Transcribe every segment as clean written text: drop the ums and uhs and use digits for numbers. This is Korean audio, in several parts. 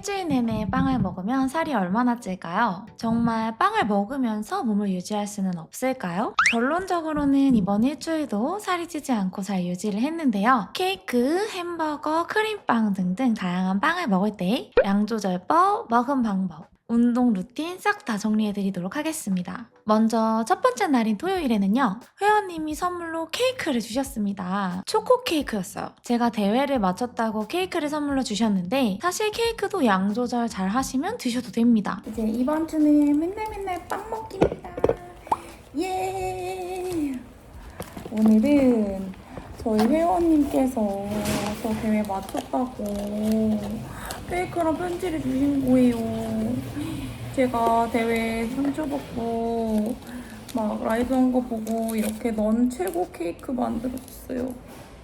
일주일 내내 빵을 먹으면 살이 얼마나 찔까요? 정말 빵을 먹으면서 몸을 유지할 수는 없을까요? 결론적으로는 이번 일주일도 살이 찌지 않고 잘 유지를 했는데요. 케이크, 햄버거, 크림빵 등등 다양한 빵을 먹을 때 양조절법, 먹은 방법, 운동 루틴 싹 다 정리해드리도록 하겠습니다. 먼저 첫 번째 날인 토요일에는요, 회원님이 선물로 케이크를 주셨습니다. 초코 케이크였어요. 제가 대회를 마쳤다고 케이크를 선물로 주셨는데 사실 케이크도 양 조절 잘 하시면 드셔도 됩니다. 이제 이번 주는 맨날 빵 먹기입니다. 예! 오늘은 저희 회원님께서 저 대회 마쳤다고 케이크랑 편지를 주신 거예요. 제가 대회 상처 받고 막 라이브 한 거 보고 이렇게 넌 최고 케이크 만들었어요.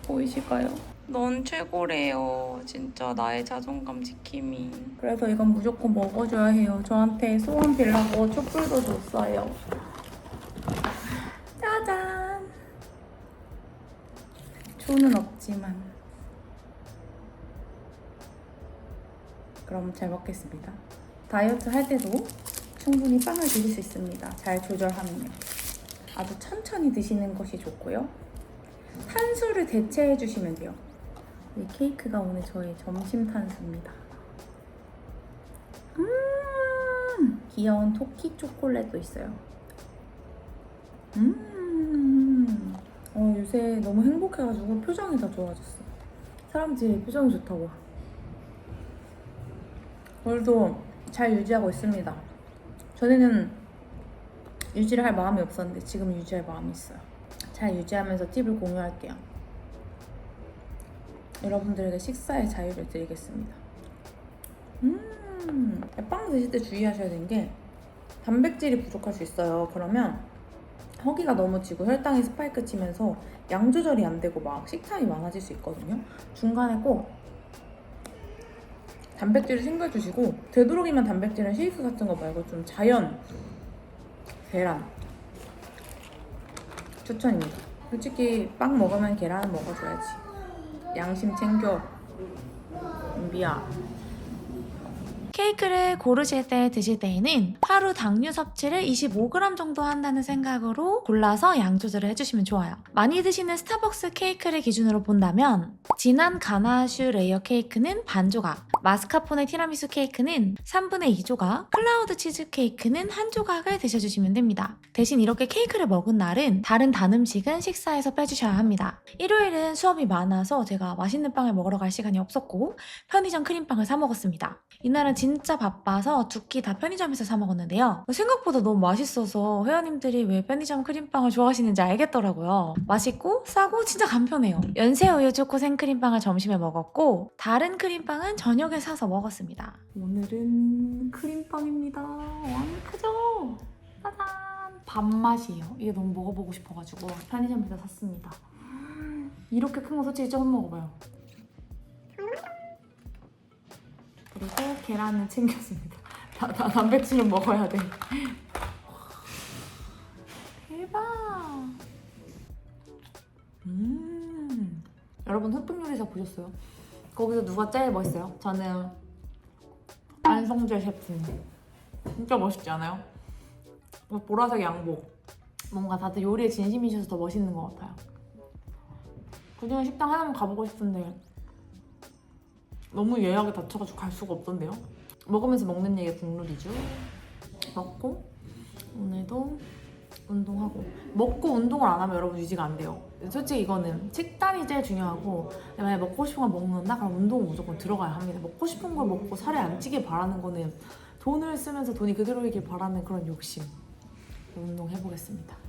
보이실까요? 넌 최고래요. 진짜 나의 자존감 지킴이. 그래서 이건 무조건 먹어줘야 해요. 저한테 소원 빌라고 촛불도 줬어요. 짜잔. 초는 없지만. 그럼 잘 먹겠습니다. 다이어트 할 때도 충분히 빵을 드실 수 있습니다. 잘 조절하면요. 아주 천천히 드시는 것이 좋고요. 탄수를 대체해 주시면 돼요. 이 케이크가 오늘 저의 점심 탄수입니다. 귀여운 토끼 초콜릿도 있어요. 요새 너무 행복해가지고 표정이 다 좋아졌어. 사람들이 표정이 좋다고. 오늘도 잘 유지하고 있습니다. 전에는 유지를 할 마음이 없었는데 지금 유지할 마음이 있어요. 잘 유지하면서 팁을 공유할게요. 여러분들에게 식사의 자유를 드리겠습니다. 빵 드실 때 주의하셔야 되는 게 단백질이 부족할 수 있어요. 그러면 허기가 너무 지고 혈당이 스파이크 치면서 양 조절이 안 되고 막 식탐이 많아질 수 있거든요. 중간에 꼭 단백질을 챙겨주시고, 되도록이면 단백질은 쉐이크 같은 거 말고 좀 자연 계란 추천입니다. 솔직히 빵 먹으면 계란은 먹어줘야지. 양심 챙겨 은비야. 케이크를 고르실 때 드실 때에는 하루 당류 섭취를 25g 정도 한다는 생각으로 골라서 양 조절을 해주시면 좋아요. 많이 드시는 스타벅스 케이크를 기준으로 본다면 진한 가나슈 레이어 케이크는 반 조각, 마스카포네 티라미수 케이크는 3분의 2 조각, 클라우드 치즈 케이크는 1 조각을 드셔주시면 됩니다. 대신 이렇게 케이크를 먹은 날은 다른 단 음식은 식사에서 빼주셔야 합니다. 일요일은 수업이 많아서 제가 맛있는 빵을 먹으러 갈 시간이 없었고 편의점 크림빵을 사 먹었습니다. 이날은 진짜 바빠서 두 끼 다 편의점에서 사 먹었는데요. 생각보다 너무 맛있어서 회원님들이 왜 편의점 크림빵을 좋아하시는지 알겠더라고요. 맛있고 싸고 진짜 간편해요. 연세우유 초코 생크림빵을 점심에 먹었고 다른 크림빵은 저녁에 사서 먹었습니다. 오늘은 크림빵입니다. 완 크죠? 짜잔! 밥맛이에요. 이게 너무 먹어보고 싶어가지고 편의점에서 샀습니다. 이렇게 큰 거 솔직히 처음 먹어봐요. 그리고 계란을 챙겼습니다. 단백질은 먹어야 돼. 대박! 여러분 흑백요리사 보셨어요? 거기서 누가 제일 멋있어요? 저는 안성재 셰프님. 진짜 멋있지 않아요? 보라색 양복. 뭔가 다들 요리에 진심이셔서 더 멋있는 것 같아요. 그중에 식당 하나만 가보고 싶은데 너무 예약이 닫혀가지고 갈 수가 없던데요? 먹으면서 먹는 얘기 국룰이죠. 먹고 오늘도 운동하고, 먹고 운동을 안 하면 여러분 유지가 안 돼요. 솔직히 이거는 식단이 제일 중요하고, 만약에 먹고 싶은 걸 먹는다? 그럼 운동은 무조건 들어가야 합니다. 먹고 싶은 걸 먹고 살이 안 찌길 바라는 거는 돈을 쓰면서 돈이 그대로이길 바라는 그런 욕심. 운동해보겠습니다.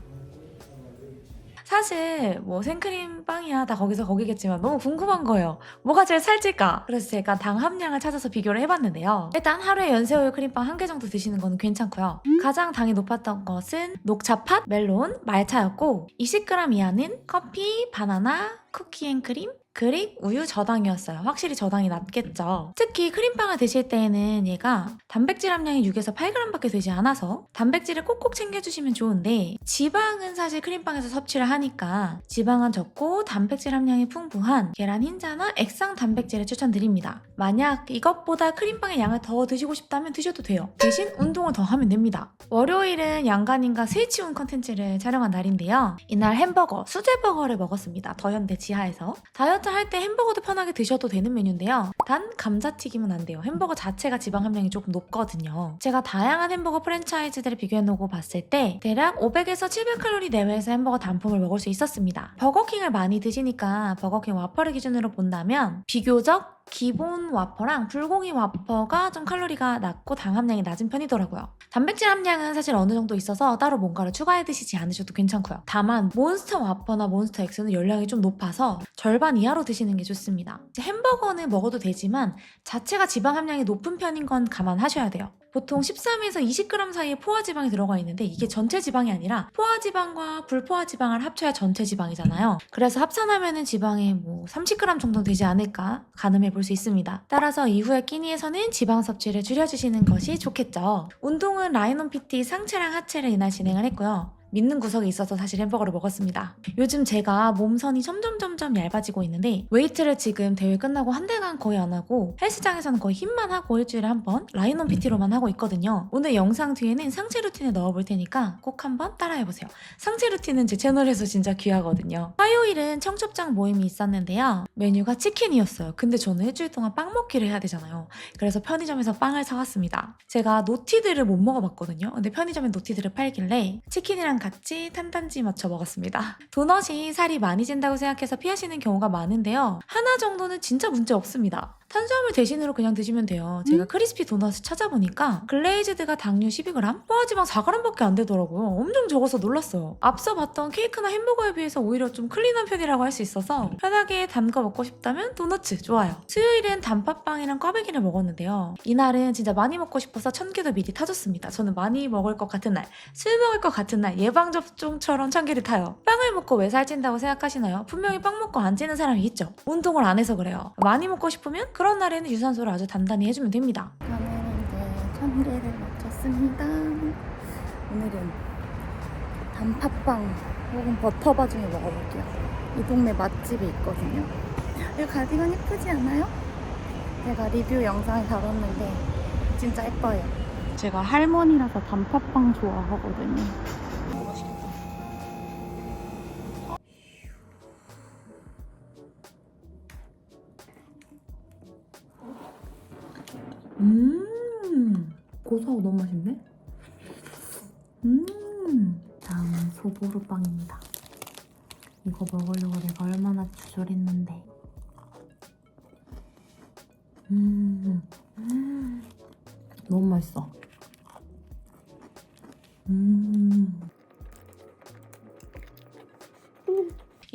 사실 뭐 생크림 빵이야 다 거기서 거기겠지만 너무 궁금한 거예요. 뭐가 제일 살찔까? 그래서 제가 당 함량을 찾아서 비교를 해봤는데요. 일단 하루에 연세우유 크림빵 1개 정도 드시는 거는 괜찮고요. 가장 당이 높았던 것은 녹차팥, 멜론, 말차였고 20g 이하는 커피, 바나나, 쿠키 앤크림, 그릭 우유 저당이었어요. 확실히 저당이 낮겠죠. 특히 크림빵을 드실 때에는 얘가 단백질 함량이 6에서 8g밖에 되지 않아서 단백질을 꼭꼭 챙겨주시면 좋은데 지방은 사실 크림빵에서 섭취를 하니까 지방은 적고 단백질 함량이 풍부한 계란 흰자나 액상 단백질을 추천드립니다. 만약 이것보다 크림빵의 양을 더 드시고 싶다면 드셔도 돼요. 대신 운동을 더 하면 됩니다. 월요일은 양간인가 스위치운 컨텐츠를 촬영한 날인데요. 이날 햄버거, 수제버거를 먹었습니다. 더현대 지하에서. 다이어트 할 때 햄버거도 편하게 드셔도 되는 메뉴인데요. 단 감자튀김은 안 돼요. 햄버거 자체가 지방 함량이 조금 높거든요. 제가 다양한 햄버거 프랜차이즈들을 비교해놓고 봤을 때 대략 500에서 700칼로리 내외에서 햄버거 단품을 먹을 수 있었습니다. 버거킹을 많이 드시니까 버거킹 와퍼를 기준으로 본다면 비교적 기본 와퍼랑 불고기 와퍼가 좀 칼로리가 낮고 당 함량이 낮은 편이더라고요. 단백질 함량은 사실 어느 정도 있어서 따로 뭔가를 추가해 드시지 않으셔도 괜찮고요. 다만 몬스터 와퍼나 몬스터 X는 열량이 좀 높아서 절반 이하로 드시는 게 좋습니다. 햄버거는 먹어도 되지만 자체가 지방 함량이 높은 편인 건 감안하셔야 돼요. 보통 13에서 20g 사이에 포화지방이 들어가 있는데 이게 전체 지방이 아니라 포화지방과 불포화지방을 합쳐야 전체 지방이잖아요. 그래서 합산하면은 지방이 30g 정도 되지 않을까 가늠해 볼 수 있습니다. 따라서 이후에 끼니에서는 지방 섭취를 줄여주시는 것이 좋겠죠. 운동은 라이논 PT 상체랑 하체를 이날 진행을 했고요. 믿는 구석이 있어서 사실 햄버거를 먹었습니다. 요즘 제가 몸선이 점점 얇아지고 있는데 웨이트를 지금 대회 끝나고 한 달간 거의 안 하고 헬스장에서는 거의 힘만 하고 일주일에 한 번 라이논 PT로만 하고 있거든요. 오늘 영상 뒤에는 상체 루틴을 넣어볼 테니까 꼭 한번 따라해보세요. 상체 루틴은 제 채널에서 진짜 귀하거든요. 화요일은 청첩장 모임이 있었는데요. 메뉴가 치킨이었어요. 근데 저는 일주일 동안 빵 먹기를 해야 되잖아요. 그래서 편의점에서 빵을 사왔습니다. 제가 노티드를 못 먹어봤거든요. 근데 편의점에 노티드를 팔길래 치킨이랑 같이 탄단지 맞춰 먹었습니다. 도넛이 살이 많이 찐다고 생각해서 피하시는 경우가 많은데요. 하나 정도는 진짜 문제 없습니다. 탄수화물 대신으로 그냥 드시면 돼요. 제가 크리스피 도넛을 찾아보니까 글레이즈드가 당류 12g, 포화지방 4g밖에 안 되더라고요. 엄청 적어서 놀랐어요. 앞서 봤던 케이크나 햄버거에 비해서 오히려 좀 클린한 편이라고 할 수 있어서 편하게 단 거 먹고 싶다면 도넛츠 좋아요. 수요일은 단팥빵이랑 꽈배기를 먹었는데요. 이날은 진짜 많이 먹고 싶어서 1000개도 미리 타줬습니다. 저는 많이 먹을 것 같은 날, 술 먹을 것 같은 날 예방접종처럼 1000개를 타요. 빵을 먹고 왜 살찐다고 생각하시나요? 분명히 빵 먹고 안 찌는 사람이 있죠. 운동을 안 해서 그래요. 많이 먹고 싶으면 그런 날에는 유산소를 아주 단단히 해주면 됩니다. 저는 이제 1000개를 마쳤습니다. 오늘은 단팥빵 혹은 버터바 중에 먹어볼게요. 이 동네 맛집이 있거든요. 이 가디건 예쁘지 않아요? 제가 리뷰 영상에 다뤘는데 진짜 예뻐요. 제가 할머니라서 단팥빵 좋아하거든요. 맛있겠다. 고소하고 너무 맛있네. 다음은 소보루빵입니다. 이거 먹으려고 내가 얼마나 조절했는데. 너무 맛있어.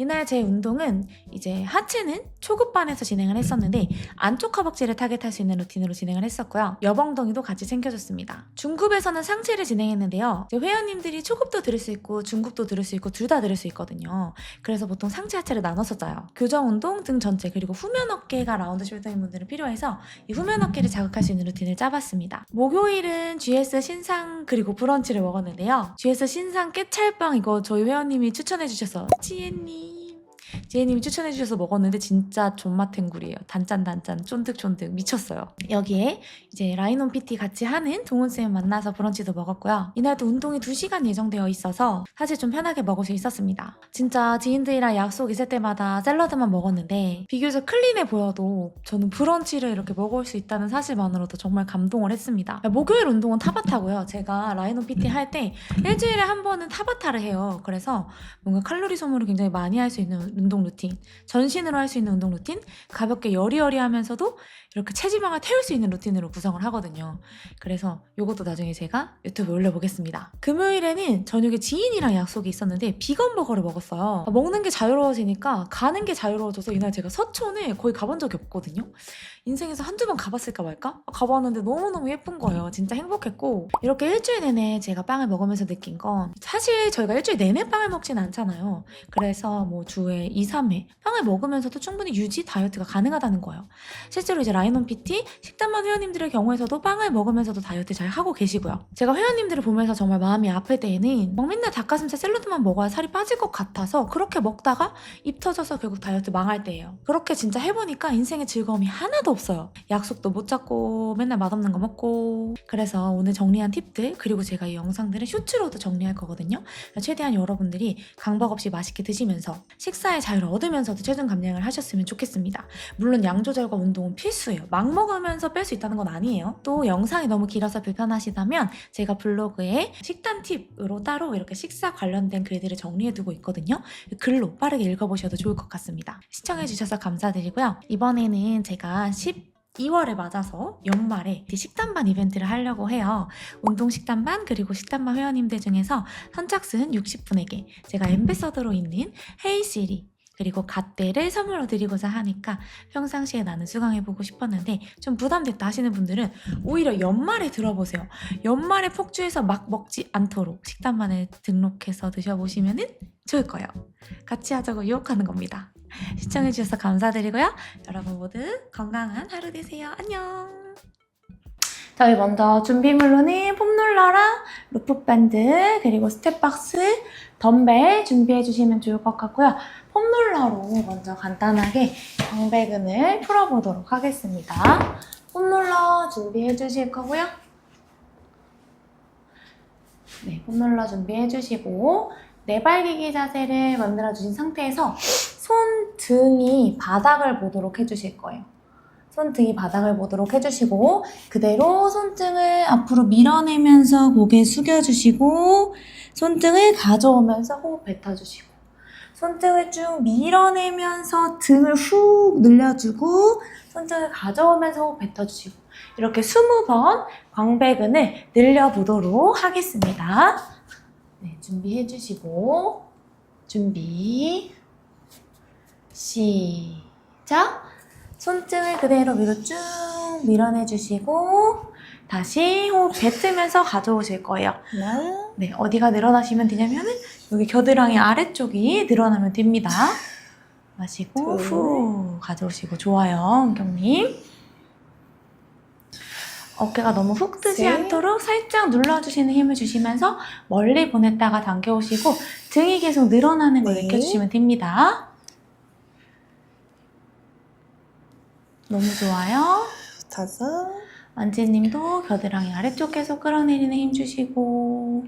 이날 제 운동은 이제 하체는 초급반에서 진행을 했었는데 안쪽 허벅지를 타겟할 수 있는 루틴으로 진행을 했었고요. 여봉덩이도 같이 챙겨줬습니다. 중급에서는 상체를 진행했는데요. 이제 회원님들이 초급도 들을 수 있고 중급도 들을 수 있고 둘 다 들을 수 있거든요. 그래서 보통 상체 하체를 나눠서 짜요. 교정 운동, 등 전체 그리고 후면 어깨가 라운드 숄더인 분들은 필요해서 이 후면 어깨를 자극할 수 있는 루틴을 짜봤습니다. 목요일은 GS 신상 그리고 브런치를 먹었는데요. GS 신상 깨찰빵 이거 저희 회원님이 추천해주셔서 지혜님이 추천해주셔서 먹었는데 진짜 존맛탱굴이에요. 단짠 쫀득쫀득 미쳤어요. 여기에 이제 라이논 PT 같이 하는 동훈쌤 만나서 브런치도 먹었고요. 이날도 운동이 2시간 예정되어 있어서 사실 좀 편하게 먹을 수 있었습니다. 진짜 지인들이랑 약속 있을 때마다 샐러드만 먹었는데 비교적 클린해 보여도 저는 브런치를 이렇게 먹을 수 있다는 사실만으로도 정말 감동을 했습니다. 목요일 운동은 타바타고요. 제가 라이논 PT 할 때 일주일에 한 번은 타바타를 해요. 그래서 뭔가 칼로리 소모를 굉장히 많이 할 수 있는 운동 루틴, 전신으로 할 수 있는 운동 루틴, 가볍게 여리여리하면서도 이렇게 체지방을 태울 수 있는 루틴으로 구성을 하거든요. 그래서 이것도 나중에 제가 유튜브에 올려보겠습니다. 금요일에는 저녁에 지인이랑 약속이 있었는데 비건 버거를 먹었어요. 먹는 게 자유로워지니까 가는 게 자유로워져서 이날 제가 서촌에 거의 가본 적이 없거든요. 인생에서 한두 번 가봤을까 말까? 가봤는데 너무너무 예쁜 거예요. 진짜 행복했고, 이렇게 일주일 내내 제가 빵을 먹으면서 느낀 건, 사실 저희가 일주일 내내 빵을 먹진 않잖아요. 그래서 뭐 주에 2, 3회 빵을 먹으면서도 충분히 유지 다이어트가 가능하다는 거예요. 실제로 이제 라인온 PT 식단만 회원님들의 경우에서도 빵을 먹으면서도 다이어트 잘 하고 계시고요. 제가 회원님들을 보면서 정말 마음이 아플 때에는 막 맨날 닭가슴살 샐러드만 먹어야 살이 빠질 것 같아서 그렇게 먹다가 입 터져서 결국 다이어트 망할 때예요. 그렇게 진짜 해보니까 인생의 즐거움이 하나도 없어요. 약속도 못 잡고 맨날 맛없는 거 먹고. 그래서 오늘 정리한 팁들, 그리고 제가 이 영상들은 쇼츠로도 정리할 거거든요. 최대한 여러분들이 강박 없이 맛있게 드시면서 식사의 자유를 얻으면서도 체중 감량을 하셨으면 좋겠습니다. 물론 양 조절과 운동은 필수예요. 막 먹으면서 뺄 수 있다는 건 아니에요. 또 영상이 너무 길어서 불편하시다면 제가 블로그에 식단 팁으로 따로 이렇게 식사 관련된 글들을 정리해두고 있거든요. 글로 빠르게 읽어보셔도 좋을 것 같습니다. 시청해주셔서 감사드리고요. 이번에는 제가 12월에 맞아서 연말에 식단반 이벤트를 하려고 해요. 운동 식단반 그리고 식단반 회원님들 중에서 선착순 60분에게 제가 엠베서더로 있는 헤이시리 그리고 갓대를 선물로 드리고자 하니까 평상시에 나는 수강해보고 싶었는데 좀 부담됐다 하시는 분들은 오히려 연말에 들어보세요. 연말에 폭주해서 막 먹지 않도록 식단반을 등록해서 드셔보시면 좋을 거예요. 같이 하자고 유혹하는 겁니다. 시청해주셔서 감사드리고요. 여러분 모두 건강한 하루 되세요. 안녕. 저희 먼저 준비물로는 폼롤러랑 루프밴드 그리고 스텝박스, 덤벨 준비해주시면 좋을 것 같고요. 폼롤러로 먼저 간단하게 광배근을 풀어보도록 하겠습니다. 폼롤러 준비해주실 거고요. 네, 폼롤러 준비해주시고 내발기기 자세를 만들어주신 상태에서 손등이 바닥을 보도록 해주실 거예요. 손등이 바닥을 보도록 해주시고 그대로 손등을 앞으로 밀어내면서 고개 숙여주시고 손등을 가져오면서 호흡 뱉어주시고 손등을 쭉 밀어내면서 등을 훅 늘려주고 손등을 가져오면서 호흡 뱉어주시고 이렇게 20번 광배근을 늘려보도록 하겠습니다. 네, 준비해주시고 준비 시작! 손등을 그대로 위로 쭉 밀어내주시고 다시 호흡 뱉으면서 가져오실 거예요. 네, 어디가 늘어나시면 되냐면은 여기 겨드랑이 아래쪽이 늘어나면 됩니다. 마시고 후 가져오시고 좋아요, 은경님. 어깨가 너무 훅 뜨지 않도록 살짝 눌러주시는 힘을 주시면서 멀리 보냈다가 당겨오시고 등이 계속 늘어나는 걸 느껴주시면 됩니다. 너무 좋아요. 5. 만지님도 겨드랑이 아래쪽 계속 끌어내리는 힘 주시고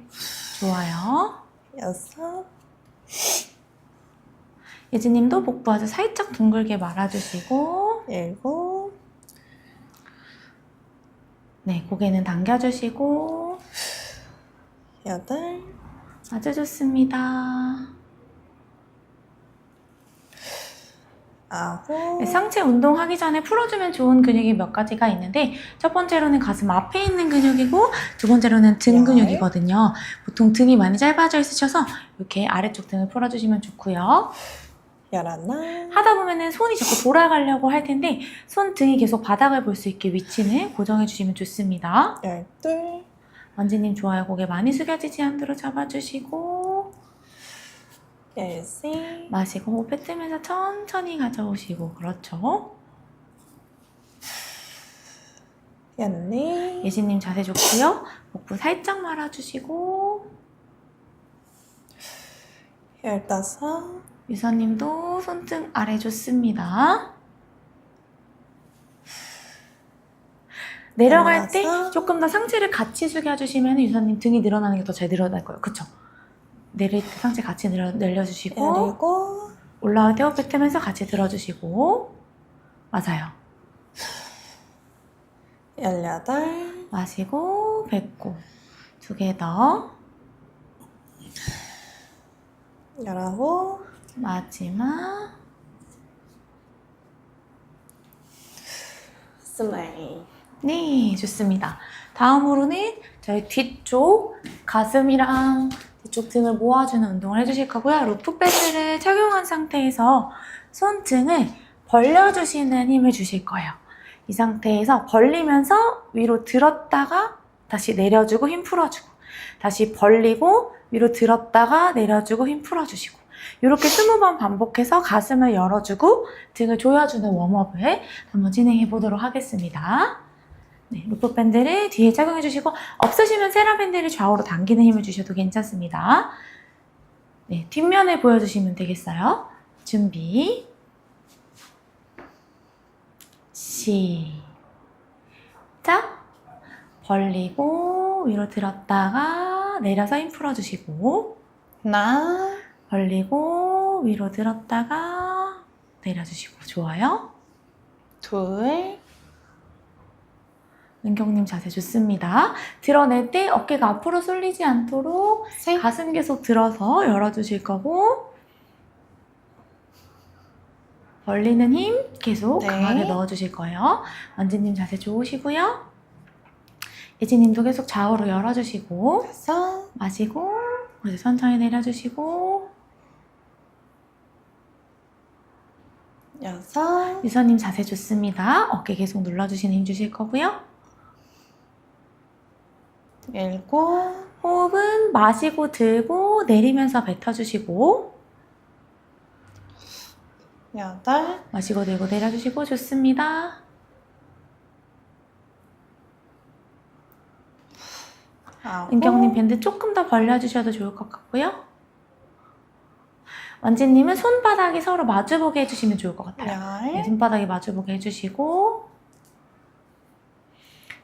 좋아요. 6. 예지님도 복부 아주 살짝 둥글게 말아주시고 7. 네, 고개는 당겨주시고 8. 아주 좋습니다. 9. 네, 상체 운동하기 전에 풀어주면 좋은 근육이 몇 가지가 있는데 첫 번째로는 가슴 앞에 있는 근육이고 두 번째로는 등 근육이거든요. 보통 등이 많이 짧아져 있으셔서 이렇게 아래쪽 등을 풀어주시면 좋고요. 11. 하다 보면은 손이 자꾸 돌아가려고 할 텐데 손 등이 계속 바닥을 볼 수 있게 위치는 고정해 주시면 좋습니다. 12. 만지님 좋아요. 고개 많이 숙여지지 않도록 잡아주시고 13. 마시고 호흡 뱉으면서 천천히 가져오시고 그렇죠. 14. 예진님 자세 좋고요. 복부 살짝 말아주시고 15. 유선님도 손등 아래 좋습니다. 내려갈 때 조금 더 상체를 같이 숙여주시면 유선님 등이 늘어나는 게 더 잘 늘어날 거예요. 그쵸? 내릴 때 상체 같이 늘려주시고 그리고 올라올 때 호흡 뱉으면서 같이 들어주시고 맞아요. 18. 마시고 뱉고 2개 더 19. 마지막 스마일. 네, 좋습니다. 다음으로는 저희 뒤쪽 가슴이랑 뒤쪽 등을 모아주는 운동을 해주실 거고요. 루프 밴드를 착용한 상태에서 손등을 벌려주시는 힘을 주실 거예요. 이 상태에서 벌리면서 위로 들었다가 다시 내려주고 힘 풀어주고, 다시 벌리고 위로 들었다가 내려주고 힘 풀어주시고, 이렇게 20번 반복해서 가슴을 열어주고 등을 조여주는 웜업을 한번 진행해 보도록 하겠습니다. 네, 루프 밴드를 뒤에 착용해 주시고, 없으시면 세라 밴드를 좌우로 당기는 힘을 주셔도 괜찮습니다. 네, 뒷면을 보여주시면 되겠어요. 준비. 시작. 벌리고 위로 들었다가 내려서 힘 풀어주시고, 하나, 벌리고 위로 들었다가 내려주시고. 좋아요. 둘, 은경님 자세 좋습니다. 드러낼 때 어깨가 앞으로 쏠리지 않도록 셋, 가슴 계속 들어서 열어주실 거고, 벌리는 힘 계속 네. 강하게 넣어주실 거예요. 원지님 자세 좋으시고요. 예지님도 계속 좌우로 열어주시고, 다섯, 마시고 이제 천천히 내려주시고, 여섯, 유서님 자세 좋습니다. 어깨 계속 눌러주시는 힘 주실 거고요. 일곱, 호흡은 마시고 들고 내리면서 뱉어주시고, 여덟, 마시고 들고 내려주시고. 좋습니다. 아홉, 은경님 밴드 조금 더 벌려주셔도 좋을 것 같고요. 원지님은 손바닥이 서로 마주보게 해주시면 좋을 것 같아요. 네, 열, 손바닥이 마주보게 해주시고,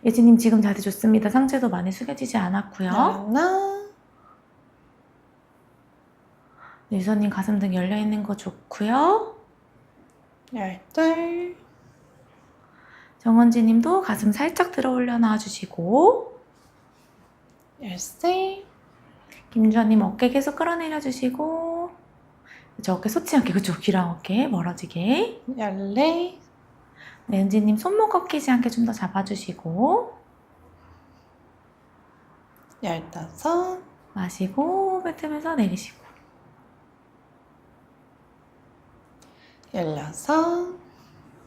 예지님 지금 자세 좋습니다. 상체도 많이 숙여지지 않았고요. 하나, 네, 유서님 가슴 등 열려있는 거 좋고요. 열둘, 정원지님도 가슴 살짝 들어 올려 놔주시고, 열세, 김주환님 어깨 계속 끌어내려 주시고, 저 어깨 솟지 않게, 그쪽 귀랑 어깨 멀어지게. 열네, 네, 은지님 손목 꺾이지 않게 좀 더 잡아주시고, 열다섯, 마시고 뱉으면서 내리시고. 열여섯,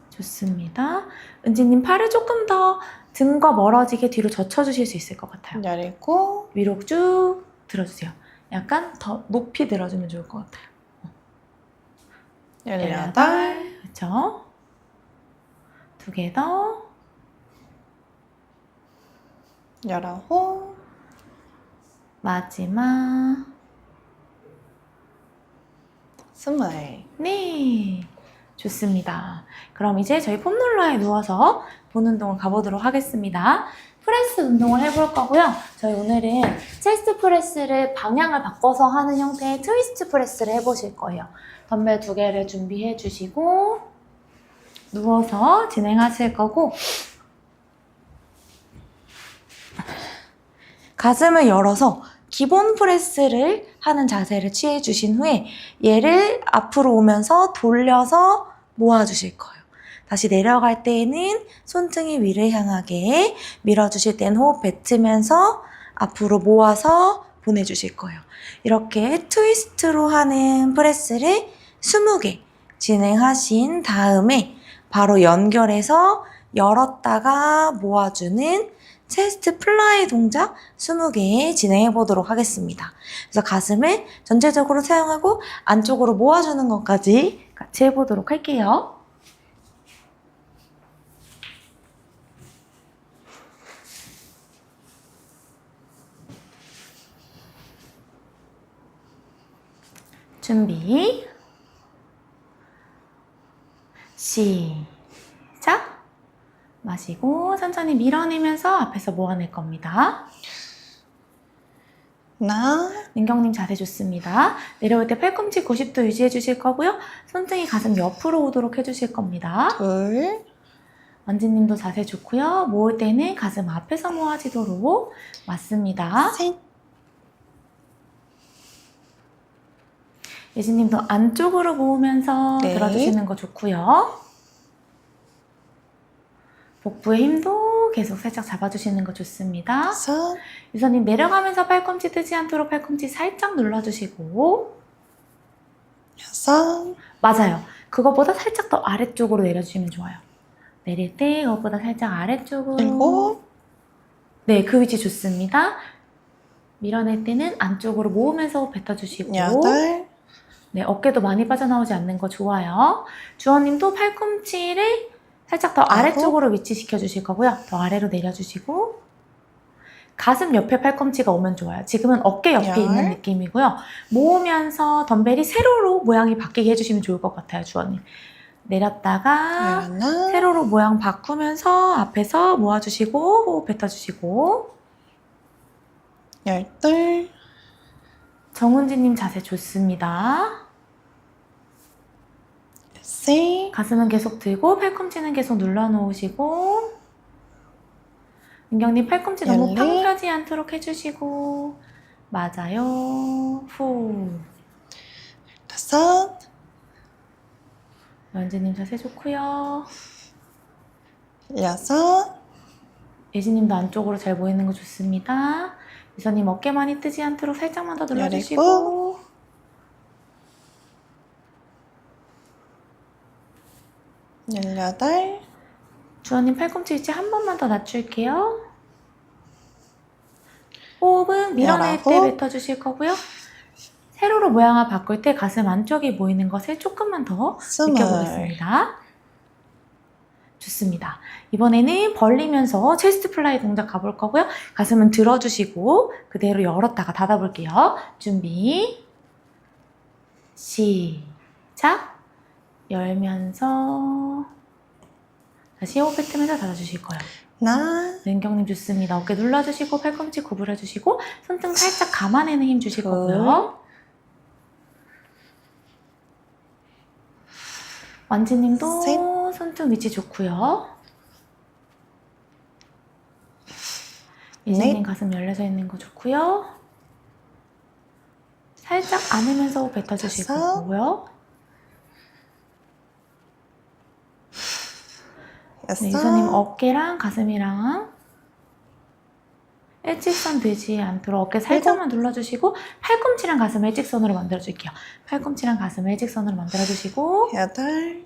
좋습니다. 은지님 팔을 조금 더 등과 멀어지게 뒤로 젖혀주실 수 있을 것 같아요. 열일곱, 위로 쭉 들어주세요. 약간 더 높이 들어주면 좋을 것 같아요. 열여덟, 그렇죠? 두 개 더. 열아홉, 마지막. 스물. 네, 좋습니다. 그럼 이제 저희 폼롤러에 누워서 본 운동을 가보도록 하겠습니다. 프레스 운동을 해볼 거고요. 저희 오늘은 체스트 프레스를 방향을 바꿔서 하는 형태의 트위스트 프레스를 해보실 거예요. 덤벨 2개를 준비해 주시고 누워서 진행하실 거고, 가슴을 열어서 기본 프레스를 하는 자세를 취해 주신 후에 얘를 앞으로 오면서 돌려서 모아주실 거예요. 다시 내려갈 때에는 손등이 위를 향하게, 밀어주실 때는 호흡 뱉으면서 앞으로 모아서 보내주실 거예요. 이렇게 트위스트로 하는 프레스를 20개 진행하신 다음에 바로 연결해서 열었다가 모아주는 체스트 플라이 동작 20개 진행해 보도록 하겠습니다. 그래서 가슴을 전체적으로 사용하고 안쪽으로 모아주는 것까지 같이 해보도록 할게요. 준비, 시작! 마시고 천천히 밀어내면서 앞에서 모아낼 겁니다. 하나, 민경님 자세 좋습니다. 내려올 때 팔꿈치 90도 유지해 주실 거고요. 손등이 가슴 옆으로 오도록 해주실 겁니다. 둘, 원진님도 자세 좋고요. 모을 때는 가슴 앞에서 모아지도록 맞습니다. 셋, 예진님도 안쪽으로 모으면서 네. 들어주시는 거 좋고요. 복부의 힘도 계속 살짝 잡아주시는 거 좋습니다. 다섯, 유선님 내려가면서 팔꿈치 뜨지 않도록 팔꿈치 살짝 눌러주시고 여섯, 맞아요. 그것보다 살짝 더 아래쪽으로 내려주시면 좋아요. 내릴 때 그것보다 살짝 아래쪽으로 일곱, 네, 그 위치 좋습니다. 밀어낼 때는 안쪽으로 모으면서 뱉어주시고 여덟, 네, 어깨도 많이 빠져나오지 않는 거 좋아요. 주원님도 팔꿈치를 살짝 더 아래쪽으로 위치시켜 주실 거고요. 더 아래로 내려주시고 가슴 옆에 팔꿈치가 오면 좋아요. 지금은 어깨 옆에 열. 있는 느낌이고요. 모으면서 덤벨이 세로로 모양이 바뀌게 해주시면 좋을 것 같아요, 주원님. 내렸다가 열하나, 세로로 모양 바꾸면서 앞에서 모아주시고 호흡 뱉어주시고 열둘, 정은지님 자세 좋습니다. 열셋, 가슴은 계속 들고 팔꿈치는 계속 눌러놓으시고 은경님 팔꿈치 너무 팡 열네. 펴지 않도록 해주시고 맞아요. 후. 다섯, 연지님 자세 좋고요. 여섯, 예지님도 안쪽으로 잘 보이는 거 좋습니다. 유선님 어깨 많이 뜨지 않도록 살짝만 더 눌러주시고 열일곱. 열여덟, 주원님 팔꿈치 위치 한 번만 더 낮출게요. 호흡은 밀어낼 때 열아홉. 뱉어주실 거고요. 세로로 모양을 바꿀 때 가슴 안쪽이 보이는 것을 조금만 더 스물, 느껴보겠습니다. 좋습니다. 이번에는 벌리면서 체스트 플라이 동작 가볼 거고요. 가슴은 들어주시고 그대로 열었다가 닫아볼게요. 준비 시작. 열면서 다시 호흡 뱉으면서 닫아주실 거예요. 하나, 은경님 좋습니다. 어깨 눌러주시고 팔꿈치 구부려주시고 손등 살짝 감아내는 힘 주실 거고요. 완지님도 셋. 손등 위치 좋고요. 예진님 가슴 열려서 있는 거 좋고요. 살짝 안으면서 호흡 뱉어주실 다섯. 거고요. 여섯, 네, 유선님 어깨랑 가슴이랑 일직선 되지 않도록 어깨 살짝만 눌러주시고 팔꿈치랑 가슴을 일직선으로 만들어줄게요. 팔꿈치랑 가슴을 일직선으로 만들어주시고 여덟,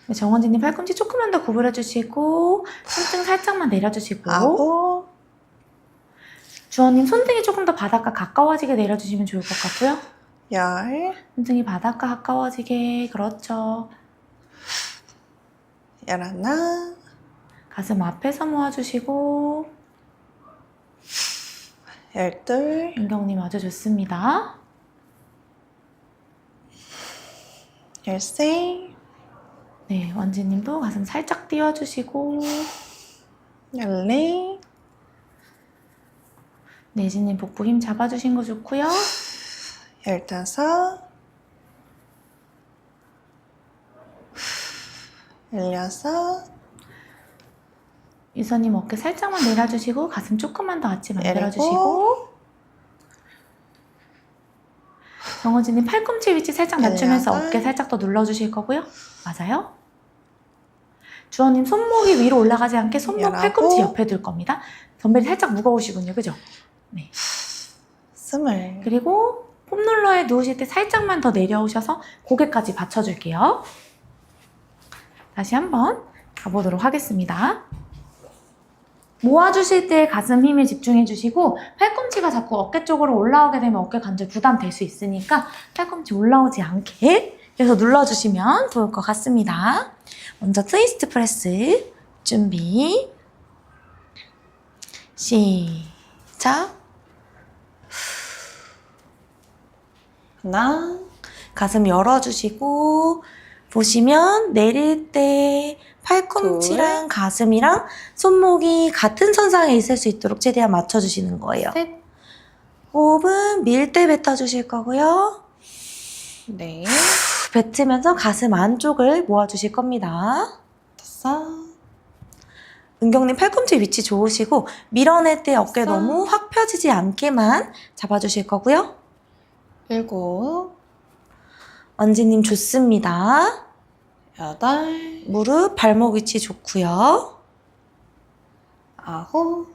네, 정원진님 팔꿈치 조금만 더 구부려주시고 손등 살짝만 내려주시고 아홉, 주원님 손등이 조금 더 바닥과 가까워지게 내려주시면 좋을 것 같고요. 열, 손등이 바닥과 가까워지게 그렇죠. 열하나, 가슴 앞에서 모아주시고 열둘, 은경님 아주 좋습니다. 열셋, 네, 원지님도 가슴 살짝 띄워주시고 열넷, 네, 예진님 복부 힘 잡아주신 거 좋고요. 열다섯, 열여섯, 유선님 어깨 살짝만 내려주시고 가슴 조금만 더 같이 만들어주시고 열일곱. 정호진님 팔꿈치 위치 살짝 낮추면서 열여덟. 어깨 살짝 더 눌러주실 거고요. 맞아요. 주원님 손목이 위로 올라가지 않게 손목 열아홉. 팔꿈치 옆에 둘 겁니다. 덤벨이 살짝 무거우시군요. 그죠? 네. 스물, 그리고 폼롤러에 누우실 때 살짝만 더 내려오셔서 고개까지 받쳐줄게요. 다시 한번 가보도록 하겠습니다. 모아주실 때 가슴 힘에 집중해주시고 팔꿈치가 자꾸 어깨 쪽으로 올라오게 되면 어깨 관절 부담될 수 있으니까 팔꿈치 올라오지 않게 그래서 눌러주시면 좋을 것 같습니다. 먼저 트위스트 프레스 준비 시작. 하나, 가슴 열어주시고 보시면 내릴 때 팔꿈치랑 가슴이랑 손목이 같은 선상에 있을 수 있도록 최대한 맞춰주시는 거예요. 셋, 호흡은 밀 때 뱉어주실 거고요. 넷, 뱉으면서 가슴 안쪽을 모아주실 겁니다. 다섯, 은경님 팔꿈치 위치 좋으시고 밀어낼 때 어깨 다섯. 너무 확 펴지지 않게만 잡아주실 거고요. 일곱, 원지님 좋습니다. 여덟, 무릎, 발목 위치 좋고요. 아홉,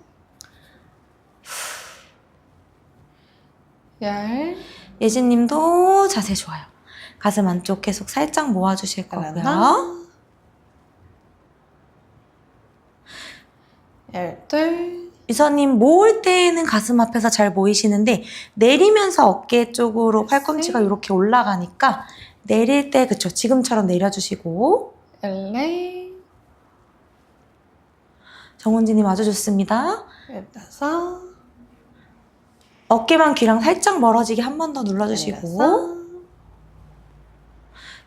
열, 예진님도 자세 좋아요. 가슴 안쪽 계속 살짝 모아주실 거고요. 하나, 열둘, 유서님 모을 때는 가슴 앞에서 잘 보이시는데 내리면서 어깨 쪽으로 팔꿈치가 이렇게 올라가니까 내릴 때 그쵸 지금처럼 내려주시고 열네, 정은지님 아주 좋습니다. 열다섯, 어깨만 귀랑 살짝 멀어지게 한 번 더 눌러주시고 열여섯,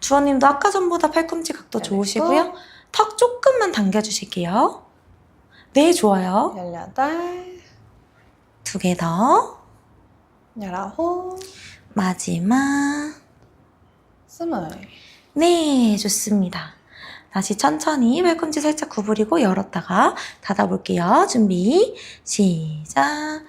주원님도 아까 전보다 팔꿈치 각도 좋으시고요. 턱 조금만 당겨주실게요. 네, 좋아요. 열여덟, 2개 더. 열아홉, 마지막. 스물. 네, 좋습니다. 다시 천천히 팔꿈치 살짝 구부리고 열었다가 닫아볼게요. 준비, 시작.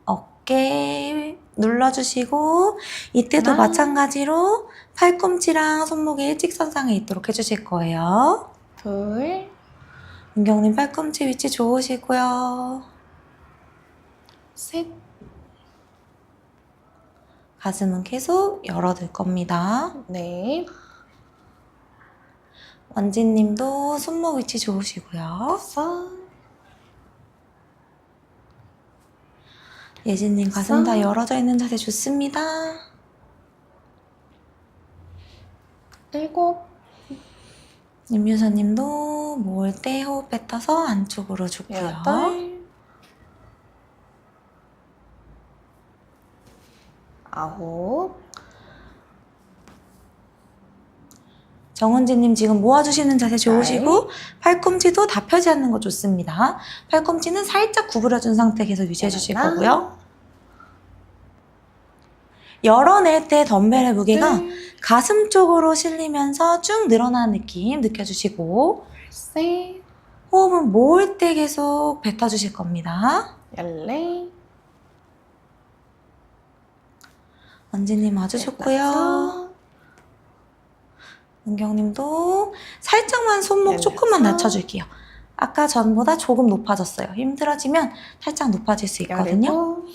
어깨 눌러주시고 이때도 하나. 마찬가지로 팔꿈치랑 손목이 일직선상에 있도록 해주실 거예요. 둘, 은경님 팔꿈치 위치 좋으시고요. 셋, 가슴은 계속 열어둘 겁니다. 넷, 원진님도 손목 위치 좋으시고요. 다섯, 예진님 가슴 다 열어져 있는 자세 좋습니다. 일곱, 임유서님도 모을 때 호흡 뱉어서 안쪽으로 좋고요. 여덟, 아홉, 정은지님 지금 모아주시는 자세 좋으시고 팔꿈치도 다 펴지 않는 거 좋습니다. 팔꿈치는 살짝 구부려준 상태 계속 유지해 주실 하나, 거고요. 열어낼 때 덤벨의 무게가 둘, 가슴 쪽으로 실리면서 쭉 늘어나는 느낌 느껴주시고 셋, 호흡은 모을 때 계속 뱉어주실 겁니다. 열네, 원진님 아주 좋고요. 열다섯, 은경님도 살짝만 손목 열여섯. 조금만 낮춰줄게요. 아까 전보다 조금 높아졌어요. 힘들어지면 살짝 높아질 수 있거든요. 열일곱,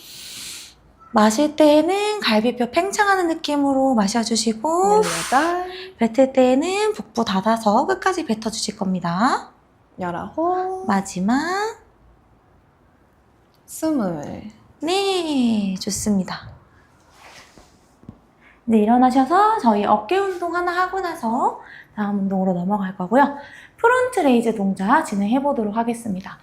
마실 때에는 갈비뼈 팽창하는 느낌으로 마셔주시고 열여덟, 뱉을 때에는 복부 닫아서 끝까지 뱉어주실 겁니다. 열아홉, 마지막. 스물. 네, 좋습니다. 네, 일어나셔서 저희 어깨 운동 하나 하고 나서 다음 운동으로 넘어갈 거고요. 프론트 레이즈 동작 진행해 보도록 하겠습니다.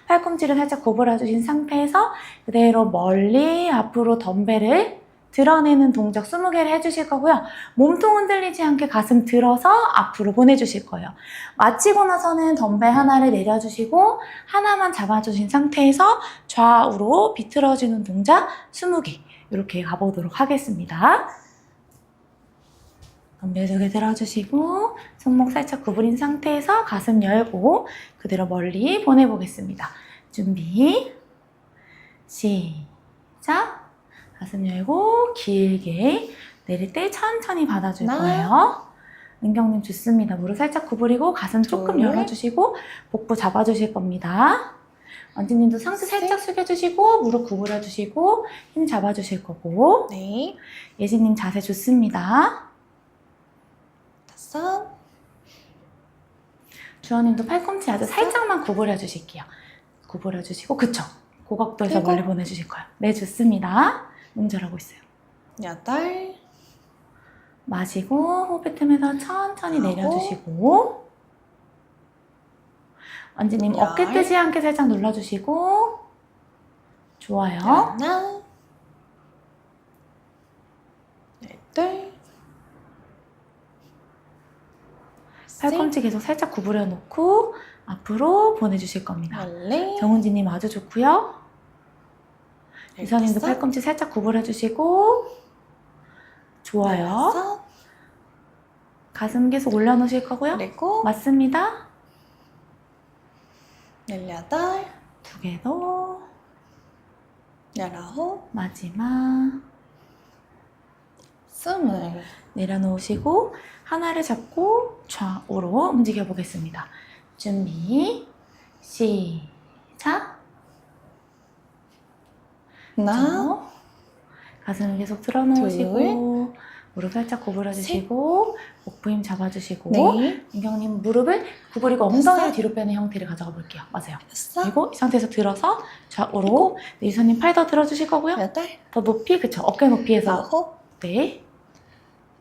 팔꿈치를 살짝 구부려 주신 상태에서 그대로 멀리 앞으로 덤벨을 드러내는 동작 20개를 해주실 거고요. 몸통 흔들리지 않게 가슴 들어서 앞으로 보내주실 거예요. 마치고 나서는 덤벨 하나를 내려주시고 하나만 잡아주신 상태에서 좌우로 비틀어주는 동작 20개 이렇게 가보도록 하겠습니다. 덤벨 2개 들어주시고 손목 살짝 구부린 상태에서 가슴 열고 그대로 멀리 보내보겠습니다. 준비 시작. 가슴 열고 길게 내릴 때 천천히 받아줄 하나. 거예요. 은경님 좋습니다. 무릎 살짝 구부리고 가슴 조금 둘. 열어주시고 복부 잡아주실 겁니다. 원진님도 상체 살짝 숙여주시고 무릎 구부려주시고 힘 잡아주실 거고 네, 예진님 자세 좋습니다. 다섯, 주원님도 팔꿈치 아주 살짝만 구부려주실게요. 구부려주시고 그쵸? 고각도에서 일곱. 멀리 보내주실 거예요. 네 좋습니다. 너무 잘하고 있어요. 여덟, 마시고 호흡 뱉으면서 천천히 아홉. 내려주시고 원진님 열. 어깨 뜨지 않게 살짝 눌러주시고 좋아요. 하나, 열둘, 팔꿈치 계속 살짝 구부려 놓고 앞으로 보내주실 겁니다. 열네, 정은지님 아주 좋고요. 유선님도 열다섯, 팔꿈치 살짝 구부려 주시고 좋아요. 열여섯, 가슴 계속 올려놓으실 거고요. 그리고 맞습니다. 열여덟, 2개 더. 열아홉, 마지막. 스물. 내려놓으시고 하나를 잡고 좌우로 움직여 보겠습니다. 준비, 시작. 하나, 가슴을 계속 틀어놓으시고 무릎 살짝 구부려 주시고 목부 힘 잡아주시고 네, 민경님 무릎을 구부리고 엉덩이를 됐어? 뒤로 빼는 형태를 가져가 볼게요. 맞아요. 여섯, 그리고 이 상태에서 들어서 좌우로 네, 유선님 팔 더 들어주실 거고요. 여덟, 더 높이, 그쵸? 어깨 높이에서 아홉, 네,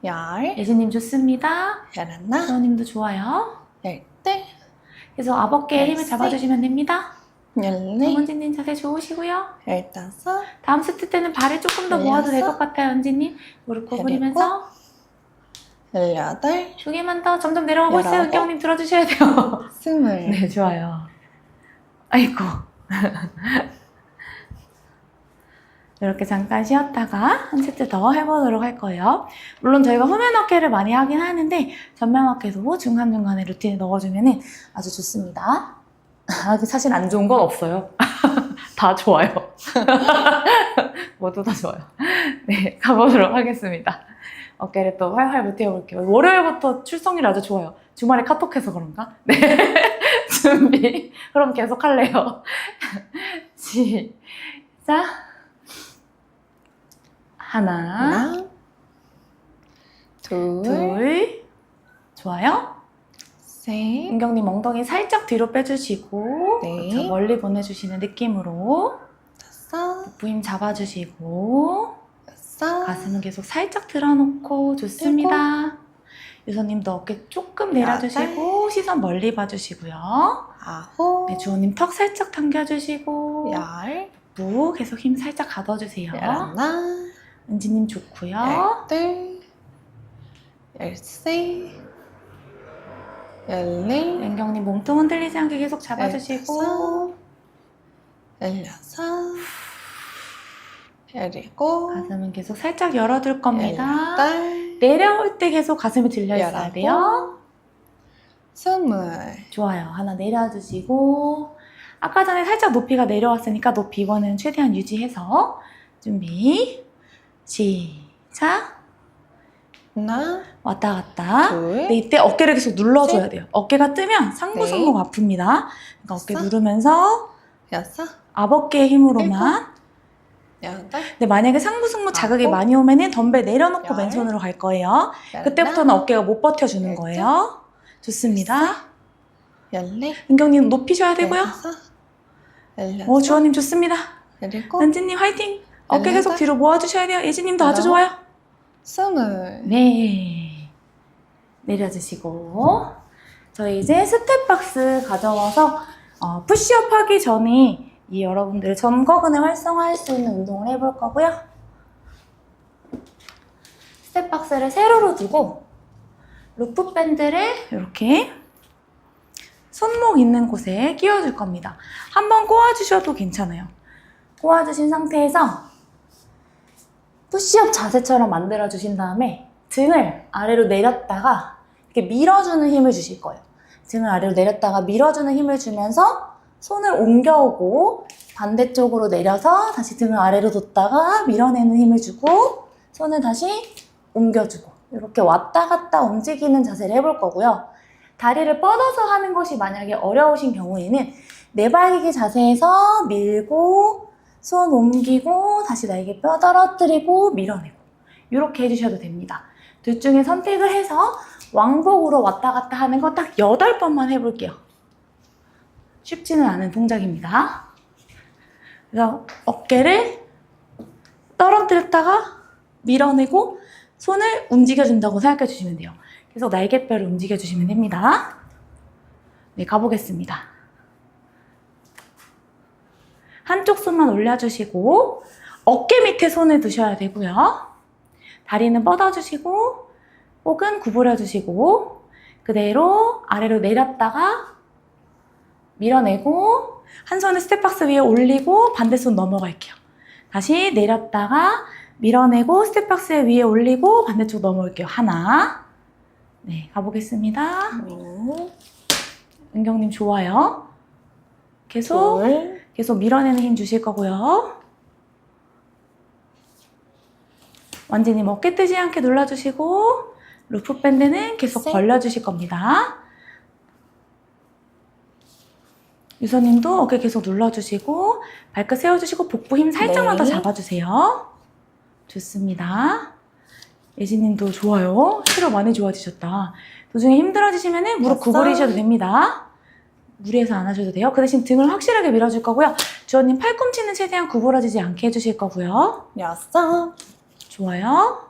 열, 예진님 좋습니다. 열하나, 수호님도 좋아요. 열둘, 그래서 앞어깨에 힘을 열세. 잡아주시면 됩니다. 열네, 정은지님 자세 좋으시고요. 열다섯, 다음 세트 때는 발을 조금 더 모아도 될 것 열여섯. 같아요, 은지님. 무릎 구부리면서 열여덟, 두 개만 더 점점 내려가고 있어요. 열아홉. 은경님 들어주셔야 돼요. 스물. 네, 좋아요. 아이고. 이렇게 잠깐 쉬었다가 한 세트 더 해보도록 할 거예요. 물론 저희가 후면 어깨를 많이 하긴 하는데 전면 어깨도 중간중간에 루틴에 넣어주면 아주 좋습니다. 사실 안 좋은 건 없어요. 다 좋아요. 모두 다 좋아요. 네, 가보도록 하겠습니다. 어깨를 또 활활 버텨볼게요. 월요일부터 출석률 아주 좋아요. 주말에 카톡해서 그런가? 네. 준비. 그럼 계속 할래요. 시작. 하나, 둘, 둘. 좋아요. 셋, 은경님 엉덩이 살짝 뒤로 빼주시고 네. 그렇죠. 멀리 보내주시는 느낌으로 다섯, 부임 잡아주시고 여섯, 가슴은 계속 살짝 들어놓고 좋습니다. 유선님도 어깨 조금 내려주시고 시선 멀리 봐주시고요. 아홉, 네, 주호님 턱 살짝 당겨주시고 열, 무 계속 힘 살짝 가둬주세요. 열하나, 은지님 좋고요. 열둘, 열세, 열네, 은경님 몸통 흔들리지 않게 계속 잡아주시고 열여섯, 열일곱, 가슴은 계속 살짝 열어둘 겁니다. 열여덟, 내려올 때 계속 가슴이 들려 있어야 돼요. 열아홉, 스물. 좋아요. 하나 내려주시고 아까 전에 살짝 높이가 내려왔으니까 높이 이번에는 최대한 유지해서 준비 시작. 하나, 왔다 갔다. 둘, 네, 이때 어깨를 계속 눌러줘야 돼요. 어깨가 뜨면 상부상목 아픕니다. 그러니까 어깨 여섯. 누르면서 여섯, 앞어깨의 힘으로만. 여덟, 근데 만약에 상부승모 자극이 아홉. 많이 오면은 덤벨 내려놓고 열. 맨손으로 갈 거예요. 열하나, 그때부터는 어깨가 못 버텨주는 열둘. 거예요. 좋습니다. 열네, 은경님 높이셔야 되고요. 열다섯, 열여섯, 주원님 좋습니다. 열일곱, 은지님 화이팅! 어깨 계속 열여덟. 뒤로 모아주셔야 돼요. 예진님도 아주 열아홉. 좋아요. 스물. 네. 내려주시고 저희 이제 스텝박스 가져와서 푸시업 하기 전에 이 여러분들 점거근을 활성화할 수 있는 운동을 해볼 거고요. 스텝박스를 세로로 두고 루프 밴드를 이렇게 손목 있는 곳에 끼워줄 겁니다. 한번 꼬아주셔도 괜찮아요. 꼬아주신 상태에서 푸시업 자세처럼 만들어주신 다음에 등을 아래로 내렸다가 이렇게 밀어주는 힘을 주실 거예요. 등을 아래로 내렸다가 밀어주는 힘을 주면서 손을 옮겨오고 반대쪽으로 내려서 다시 등을 아래로 뒀다가 밀어내는 힘을 주고 손을 다시 옮겨주고 이렇게 왔다 갔다 움직이는 자세를 해볼 거고요. 다리를 뻗어서 하는 것이 만약에 어려우신 경우에는 내발기기 자세에서 밀고 손 옮기고 다시 날개 뼈 떨어뜨리고 밀어내고 이렇게 해주셔도 됩니다. 둘 중에 선택을 해서 왕복으로 왔다 갔다 하는 거 딱 8번만 해볼게요. 쉽지는 않은 동작입니다. 그래서 어깨를 떨어뜨렸다가 밀어내고 손을 움직여준다고 생각해 주시면 돼요. 계속 날개뼈를 움직여주시면 됩니다. 네, 가보겠습니다. 한쪽 손만 올려주시고 어깨 밑에 손을 두셔야 되고요. 다리는 뻗어주시고 혹은 구부려주시고 그대로 아래로 내렸다가 밀어내고 한 손을 스텝박스 위에 올리고 반대손 넘어갈게요. 다시 내렸다가 밀어내고 스텝박스 위에 올리고 반대쪽 넘어올게요. 하나. 네, 가보겠습니다. 은경님 좋아요. 계속 둘, 밀어내는 힘 주실 거고요. 완진님 어깨 뜨지 않게 눌러주시고 루프 밴드는 계속 셋. 벌려주실 겁니다. 유서님도 어깨 계속 눌러주시고 발끝 세워주시고 복부 힘 살짝만 네. 더 잡아주세요. 좋습니다. 예진님도 좋아요. 체력 많이 좋아지셨다. 도중에 힘들어지시면 무릎 됐어. 구부리셔도 됩니다. 무리해서 안 하셔도 돼요. 그 대신 등을 확실하게 밀어줄 거고요. 주원님 팔꿈치는 최대한 구부러지지 않게 해주실 거고요. 6. 좋아요.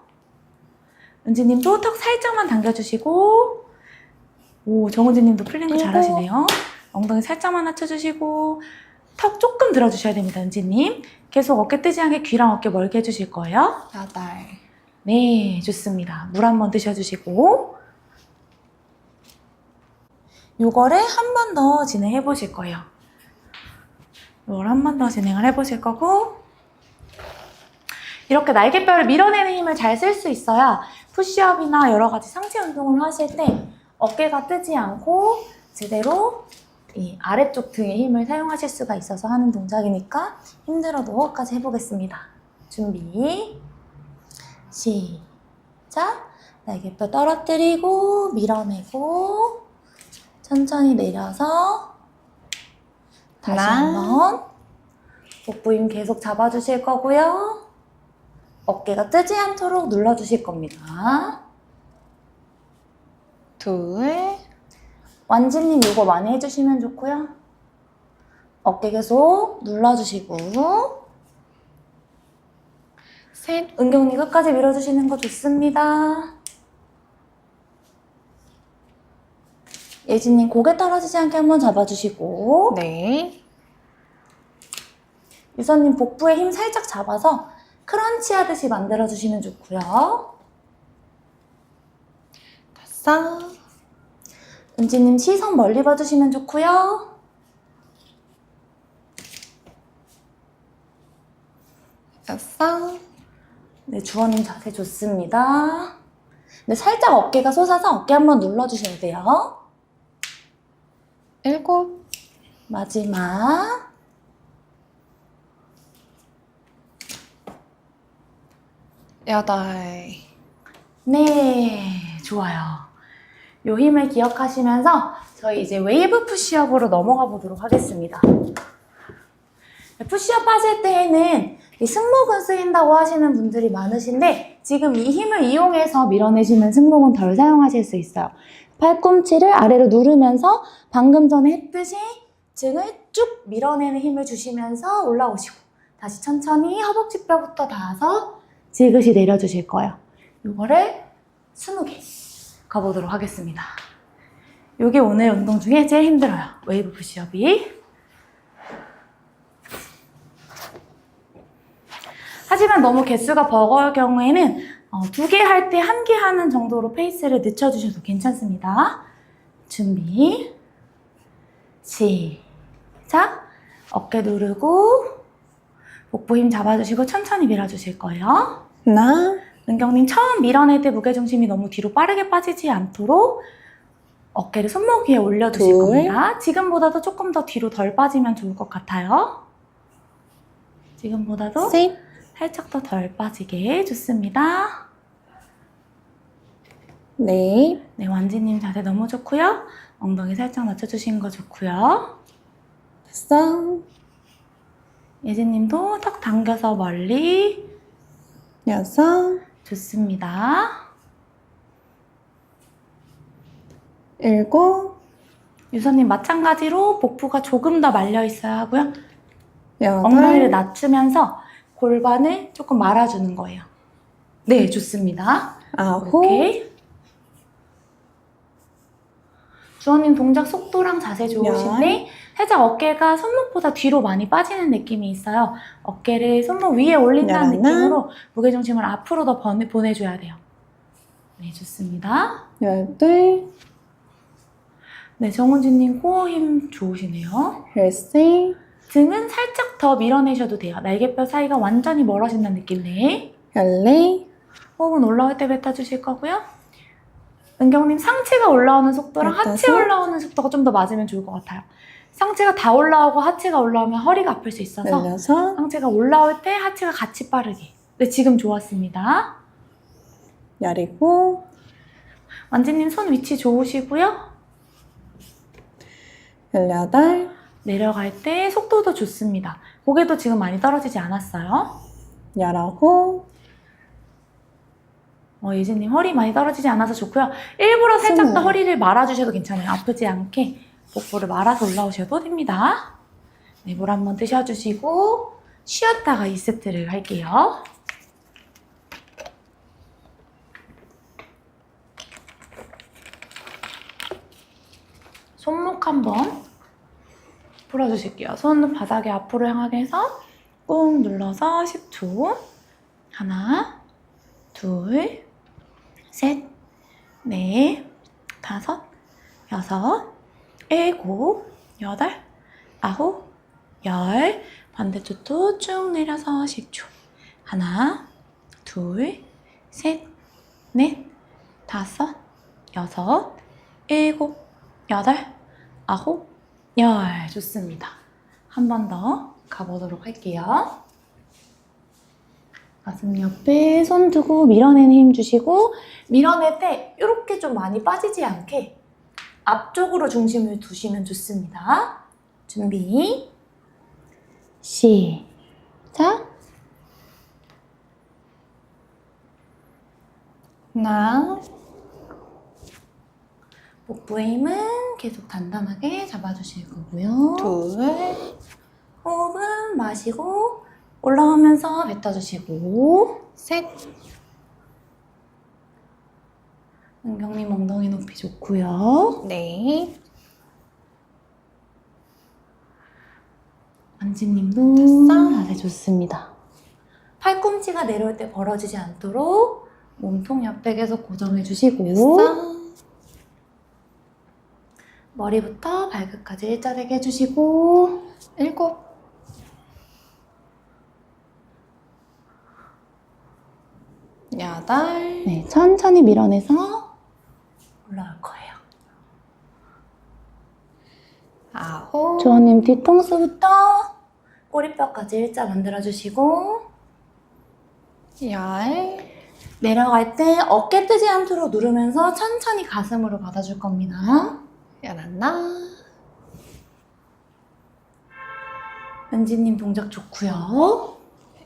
은지님도 턱 살짝만 당겨주시고, 오, 정은지님도 풀린 거 일곱. 잘하시네요. 엉덩이 살짝만 낮춰주시고, 턱 조금 들어주셔야 됩니다, 은지님. 계속 어깨 뜨지 않게 귀랑 어깨 멀게 해주실 거예요. 8. 네, 좋습니다. 물 한 번 드셔주시고, 요거를 한 번 더 진행해 보실 거예요. 요걸 한 번 더 진행을 해 보실 거고, 이렇게 날개뼈를 밀어내는 힘을 잘 쓸 수 있어야 푸시업이나 여러 가지 상체 운동을 하실 때 어깨가 뜨지 않고 제대로 이 아래쪽 등의 힘을 사용하실 수가 있어서 하는 동작이니까 힘들어도 끝까지 해보겠습니다. 준비, 시작! 날개뼈 떨어뜨리고 밀어내고 천천히 내려서 다시 한번 복부 힘 계속 잡아주실 거고요. 어깨가 뜨지 않도록 눌러주실 겁니다. 2. 완진님 이거 많이 해주시면 좋고요. 어깨 계속 눌러주시고 셋. 은경님 끝까지 밀어주시는 거 좋습니다. 예진님 고개 떨어지지 않게 한번 잡아주시고 네. 유선님 복부에 힘 살짝 잡아서 크런치 하듯이 만들어주시면 좋고요. 5. 은지님 시선 멀리 봐주시면 좋고요. 6. 네, 주원님 자세 좋습니다. 네, 살짝 어깨가 솟아서 어깨 한번 눌러주셔야 돼요. 7. 마지막 8. 네, 좋아요. 요 힘을 기억하시면서 저희 이제 웨이브 푸시업으로 넘어가 보도록 하겠습니다. 푸시업 하실 때에는 이 승모근 쓰인다고 하시는 분들이 많으신데 지금 이 힘을 이용해서 밀어내시면 승모근 덜 사용하실 수 있어요. 팔꿈치를 아래로 누르면서 방금 전에 했듯이 등을 쭉 밀어내는 힘을 주시면서 올라오시고 다시 천천히 허벅지뼈부터 닿아서 지그시 내려주실 거예요. 이거를 20개 가보도록 하겠습니다. 이게 오늘 운동 중에 제일 힘들어요. 웨이브 푸시업이. 하지만 너무 개수가 버거울 경우에는 2개 할 때 1개 하는 정도로 페이스를 늦춰주셔도 괜찮습니다. 준비, 시작! 어깨 누르고 복부 힘 잡아주시고 천천히 밀어주실 거예요. 하나. 은경님 처음 밀어낼 때 무게중심이 너무 뒤로 빠르게 빠지지 않도록 어깨를 손목 위에 올려두실 둘. 겁니다. 지금보다도 조금 더 뒤로 덜 빠지면 좋을 것 같아요. 지금보다도 셋. 살짝 더 덜 빠지게 좋습니다. 넷. 네, 완지님 자세 너무 좋고요. 엉덩이 살짝 낮춰주신 거 좋고요. 5. 예진님도 턱 당겨서 멀리 6. 좋습니다. 7. 유선님 마찬가지로 복부가 조금 더 말려 있어야 하고요. 8. 엉덩이를 낮추면서 골반을 조금 말아주는 거예요. 네, 좋습니다. 9. 오케이. 주원님 동작 속도랑 자세 좋으신데 살짝 어깨가 손목보다 뒤로 많이 빠지는 느낌이 있어요. 어깨를 손목 위에 올린다는 열하나. 느낌으로 무게중심을 앞으로 더 보내줘야 돼요. 네, 좋습니다. 12. 네, 정은지님 코어 힘 좋으시네요. 13. 등은 살짝 더 밀어내셔도 돼요. 날개뼈 사이가 완전히 멀어진다는 느낌네. 14. 호흡은 올라올 때 뱉어주실 거고요. 은경님 상체가 올라오는 속도랑 하체 15. 올라오는 속도가 좀 더 맞으면 좋을 것 같아요. 상체가 다 올라오고 하체가 올라오면 허리가 아플 수 있어서 16. 상체가 올라올 때 하체가 같이 빠르게. 네, 지금 좋았습니다. 야리고, 완지님 손 위치 좋으시고요. 18, 내려갈 때 속도도 좋습니다. 고개도 지금 많이 떨어지지 않았어요. 19, 예진님 허리 많이 떨어지지 않아서 좋고요. 일부러 살짝 더 20. 허리를 말아주셔도 괜찮아요. 아프지 않게 복부를 말아서 올라오셔도 됩니다. 네, 물 한번 드셔주시고 쉬었다가 2세트를 할게요. 손목 한번 풀어주실게요. 손 바닥에 앞으로 향하게 해서 꾹 눌러서 10초. 하나, 둘, 셋, 넷, 다섯, 여섯, 일곱, 여덟, 아홉, 열. 반대쪽도 쭉 내려서 10초. 하나, 둘, 셋, 넷, 다섯, 여섯, 일곱, 여덟, 아홉, 열. 좋습니다. 한 번 더 가보도록 할게요. 가슴 옆에 손 두고 밀어내는 힘 주시고, 밀어낼 때 이렇게 좀 많이 빠지지 않게 앞쪽으로 중심을 두시면 좋습니다. 준비, 시작. 하나, 복부의 힘은 계속 단단하게 잡아주실 거고요. 둘, 호흡은 마시고 올라오면서 뱉어주시고, 셋, 은경님 엉덩이 높이 좋고요. 넷, 안지님도 다섯. 자세 좋습니다. 팔꿈치가 내려올 때 벌어지지 않도록 몸통 옆에 계속 고정해 주시고, 여섯, 머리부터 발끝까지 일자되게 해주시고, 7, 여덟, 네, 천천히 밀어내서 올라올 거예요. 아홉, 조원님 뒤통수부터 꼬리뼈까지 일자 만들어주시고, 열, 내려갈 때 어깨 뜨지 않도록 누르면서 천천히 가슴으로 받아줄 겁니다. 11, 은지님 동작 좋고요.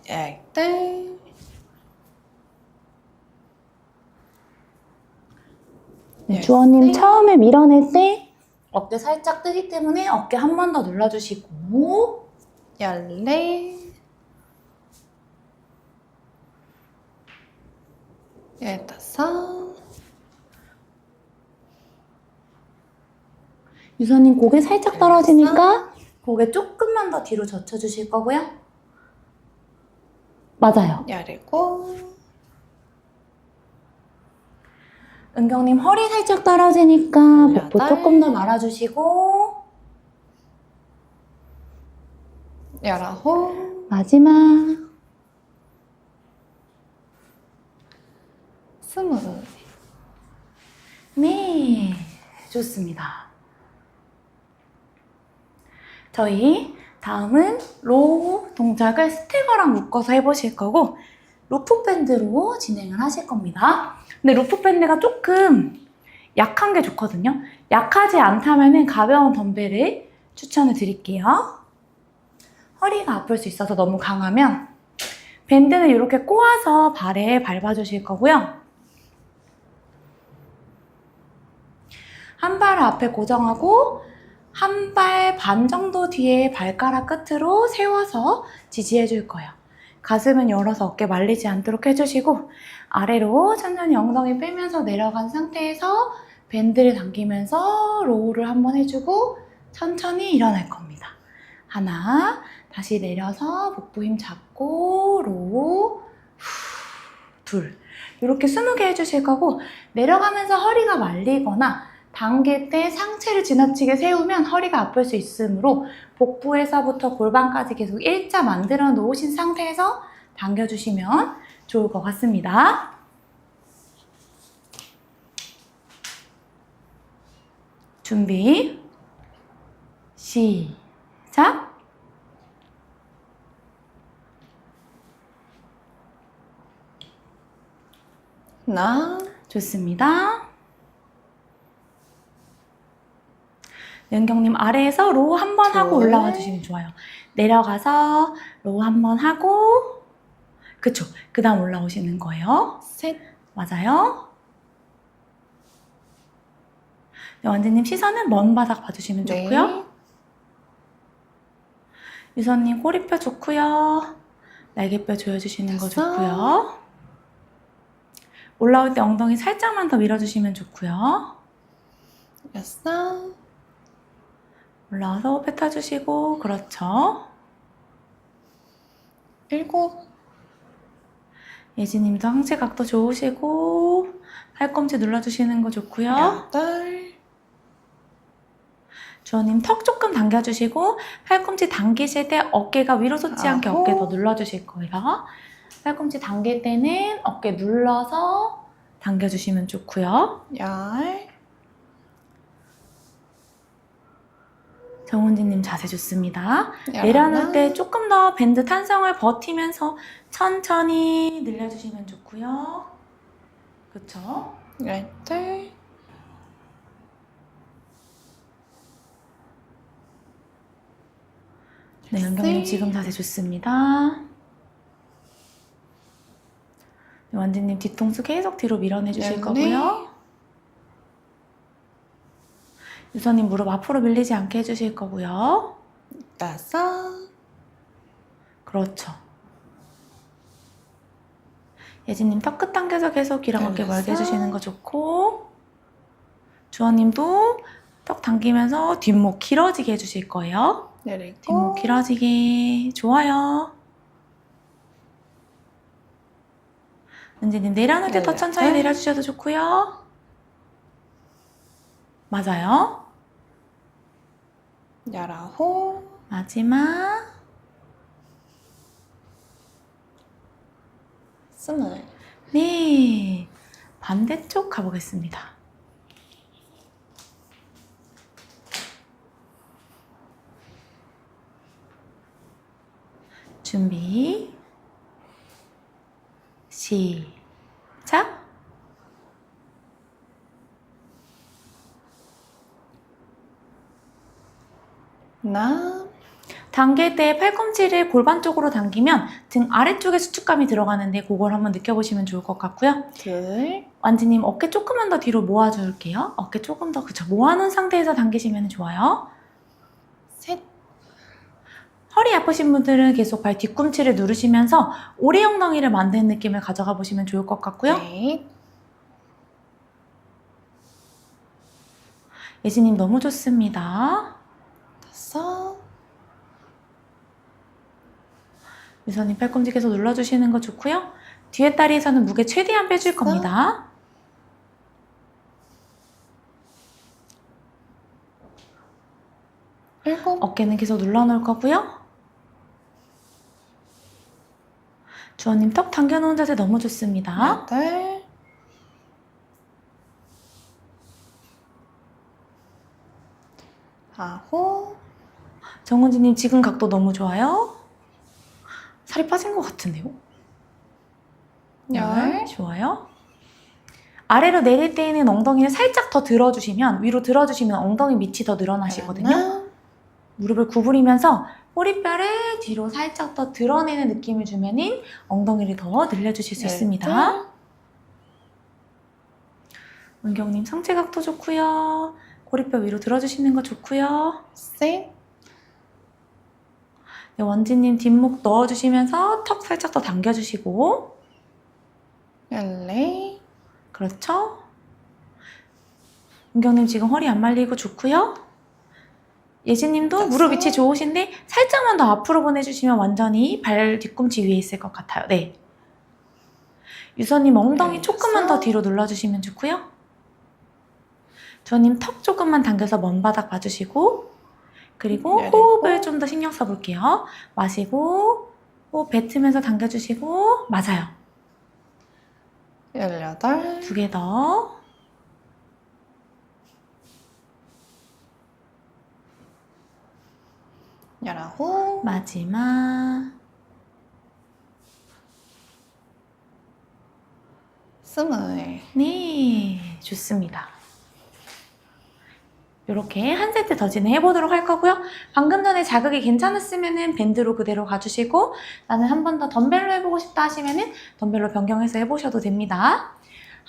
12, 네, 주원님 네. 처음에 밀어낼 때 어깨 살짝 뜨기 때문에 어깨 한 번 더 눌러주시고, 14, 15, 유선님 고개 살짝 떨어지니까 고개 조금만 더 뒤로 젖혀주실 거고요. 맞아요. 17, 은경님 허리 살짝 떨어지니까 복부 여덟. 조금 더 말아주시고, 19, 마지막 20. 네, 좋습니다. 저희 다음은 로우 동작을 스태거랑 묶어서 해보실 거고, 로프밴드로 진행을 하실 겁니다. 근데 로프밴드가 조금 약한 게 좋거든요. 약하지 않다면 가벼운 덤벨을 추천을 드릴게요. 허리가 아플 수 있어서 너무 강하면 밴드는 이렇게 꼬아서 발에 밟아주실 거고요. 한 발을 앞에 고정하고 한 발 반 정도 뒤에 발가락 끝으로 세워서 지지해 줄 거예요. 가슴은 열어서 어깨 말리지 않도록 해주시고, 아래로 천천히 엉덩이 빼면서 내려간 상태에서 밴드를 당기면서 로우를 한번 해주고 천천히 일어날 겁니다. 하나, 다시 내려서 복부 힘 잡고 로우, 둘. 이렇게 20개 해주실 거고, 내려가면서 허리가 말리거나 당길 때 상체를 지나치게 세우면 허리가 아플 수 있으므로 복부에서부터 골반까지 계속 일자 만들어 놓으신 상태에서 당겨주시면 좋을 것 같습니다. 준비, 시작! 나, 좋습니다. 연경님 아래에서 로우 한 번 하고 둘. 올라와 주시면 좋아요. 내려가서 로우 한 번 하고 그쵸. 그 다음 올라오시는 거예요. 셋, 맞아요. 네, 원재님 시선은 먼 바닥 봐주시면 네. 좋고요. 유선님 꼬리뼈 좋고요. 날개뼈 조여주시는 거 됐어. 좋고요. 올라올 때 엉덩이 살짝만 더 밀어주시면 좋고요. 6, 올라와서 호흡 뱉어주시고 그렇죠. 7, 예지님도 항체 각도 좋으시고 팔꿈치 눌러주시는 거 좋고요. 8, 주원님 턱 조금 당겨주시고 팔꿈치 당기실 때 어깨가 위로 솟지 않게 아홉. 어깨 더 눌러주실 거예요. 팔꿈치 당길 때는 어깨 눌러서 당겨주시면 좋고요. 10, 정은지님 자세 좋습니다. 11, 내려놓을 때 조금 더 밴드 탄성을 버티면서 천천히 늘려주시면 좋고요. 그쵸? 12, 네, 연경님 지금 자세 좋습니다. 네, 완진님 뒤통수 계속 뒤로 밀어내 주실 네. 거고요. 유선님 무릎 앞으로 밀리지 않게 해주실 거고요. 5, 그렇죠. 예진님 턱끝 당겨서 계속 귀랑 어깨 멀게 해주시는 거 좋고 주원님도 턱 당기면서 뒷목 길어지게 해주실 거예요. 내리고, 뒷목 길어지게 좋아요. 은지님 내려놓을 때 더 천천히 내려주셔도 좋고요. 맞아요. 19, 마지막 20. 네, 반대쪽 가보겠습니다. 준비 시작. 나, 당길 때 팔꿈치를 골반 쪽으로 당기면 등 아래쪽에 수축감이 들어가는데 그걸 한번 느껴보시면 좋을 것 같고요. 2, 완지님 어깨 조금만 더 뒤로 모아줄게요. 어깨 조금 더 그쵸 모아놓은 상태에서 당기시면 좋아요. 셋, 허리 아프신 분들은 계속 발 뒤꿈치를 누르시면서 오리 엉덩이를 만드는 느낌을 가져가 보시면 좋을 것 같고요. 넷, 예지님 너무 좋습니다. 5, 유선님 팔꿈치 계속 눌러주시는 거 좋고요. 뒤에 다리에서는 무게 최대한 빼줄 겁니다. 7, 어깨는 계속 눌러놓을 거고요. 주원님 턱 당겨놓은 자세 너무 좋습니다. 8, 9, 정은지님 지금 각도 너무 좋아요. 살이 빠진 것 같은데요? 10, 좋아요. 아래로 내릴 때에는 엉덩이를 살짝 더 들어주시면 위로 들어주시면 엉덩이 밑이 더 늘어나시거든요. 무릎을 구부리면서 꼬리뼈를 뒤로 살짝 더 드러내는 느낌을 주면은 엉덩이를 더 늘려주실 수 있습니다. 은경님 상체 각도 좋고요. 꼬리뼈 위로 들어주시는 거 좋고요. 셋, 네, 원지님 뒷목 넣어주시면서 턱 살짝 더 당겨주시고 14, 그렇죠? 은경님 지금 허리 안 말리고 좋고요. 예지님도 됐어. 무릎 위치 좋으신데 살짝만 더 앞으로 보내주시면 완전히 발 뒤꿈치 위에 있을 것 같아요. 네. 유선님 엉덩이 됐어. 조금만 더 뒤로 눌러주시면 좋고요. 주원님 턱 조금만 당겨서 먼 바닥 봐주시고 그리고 내리고. 호흡을 좀 더 신경 써볼게요. 마시고 호흡 뱉으면서 당겨주시고 맞아요. 18, 두 개 더. 열아홉, 마지막 스물. 네, 좋습니다. 이렇게 한 세트 더 진행해보도록 할 거고요. 방금 전에 자극이 괜찮았으면 밴드로 그대로 가주시고 나는 한 번 더 덤벨로 해보고 싶다 하시면 덤벨로 변경해서 해보셔도 됩니다.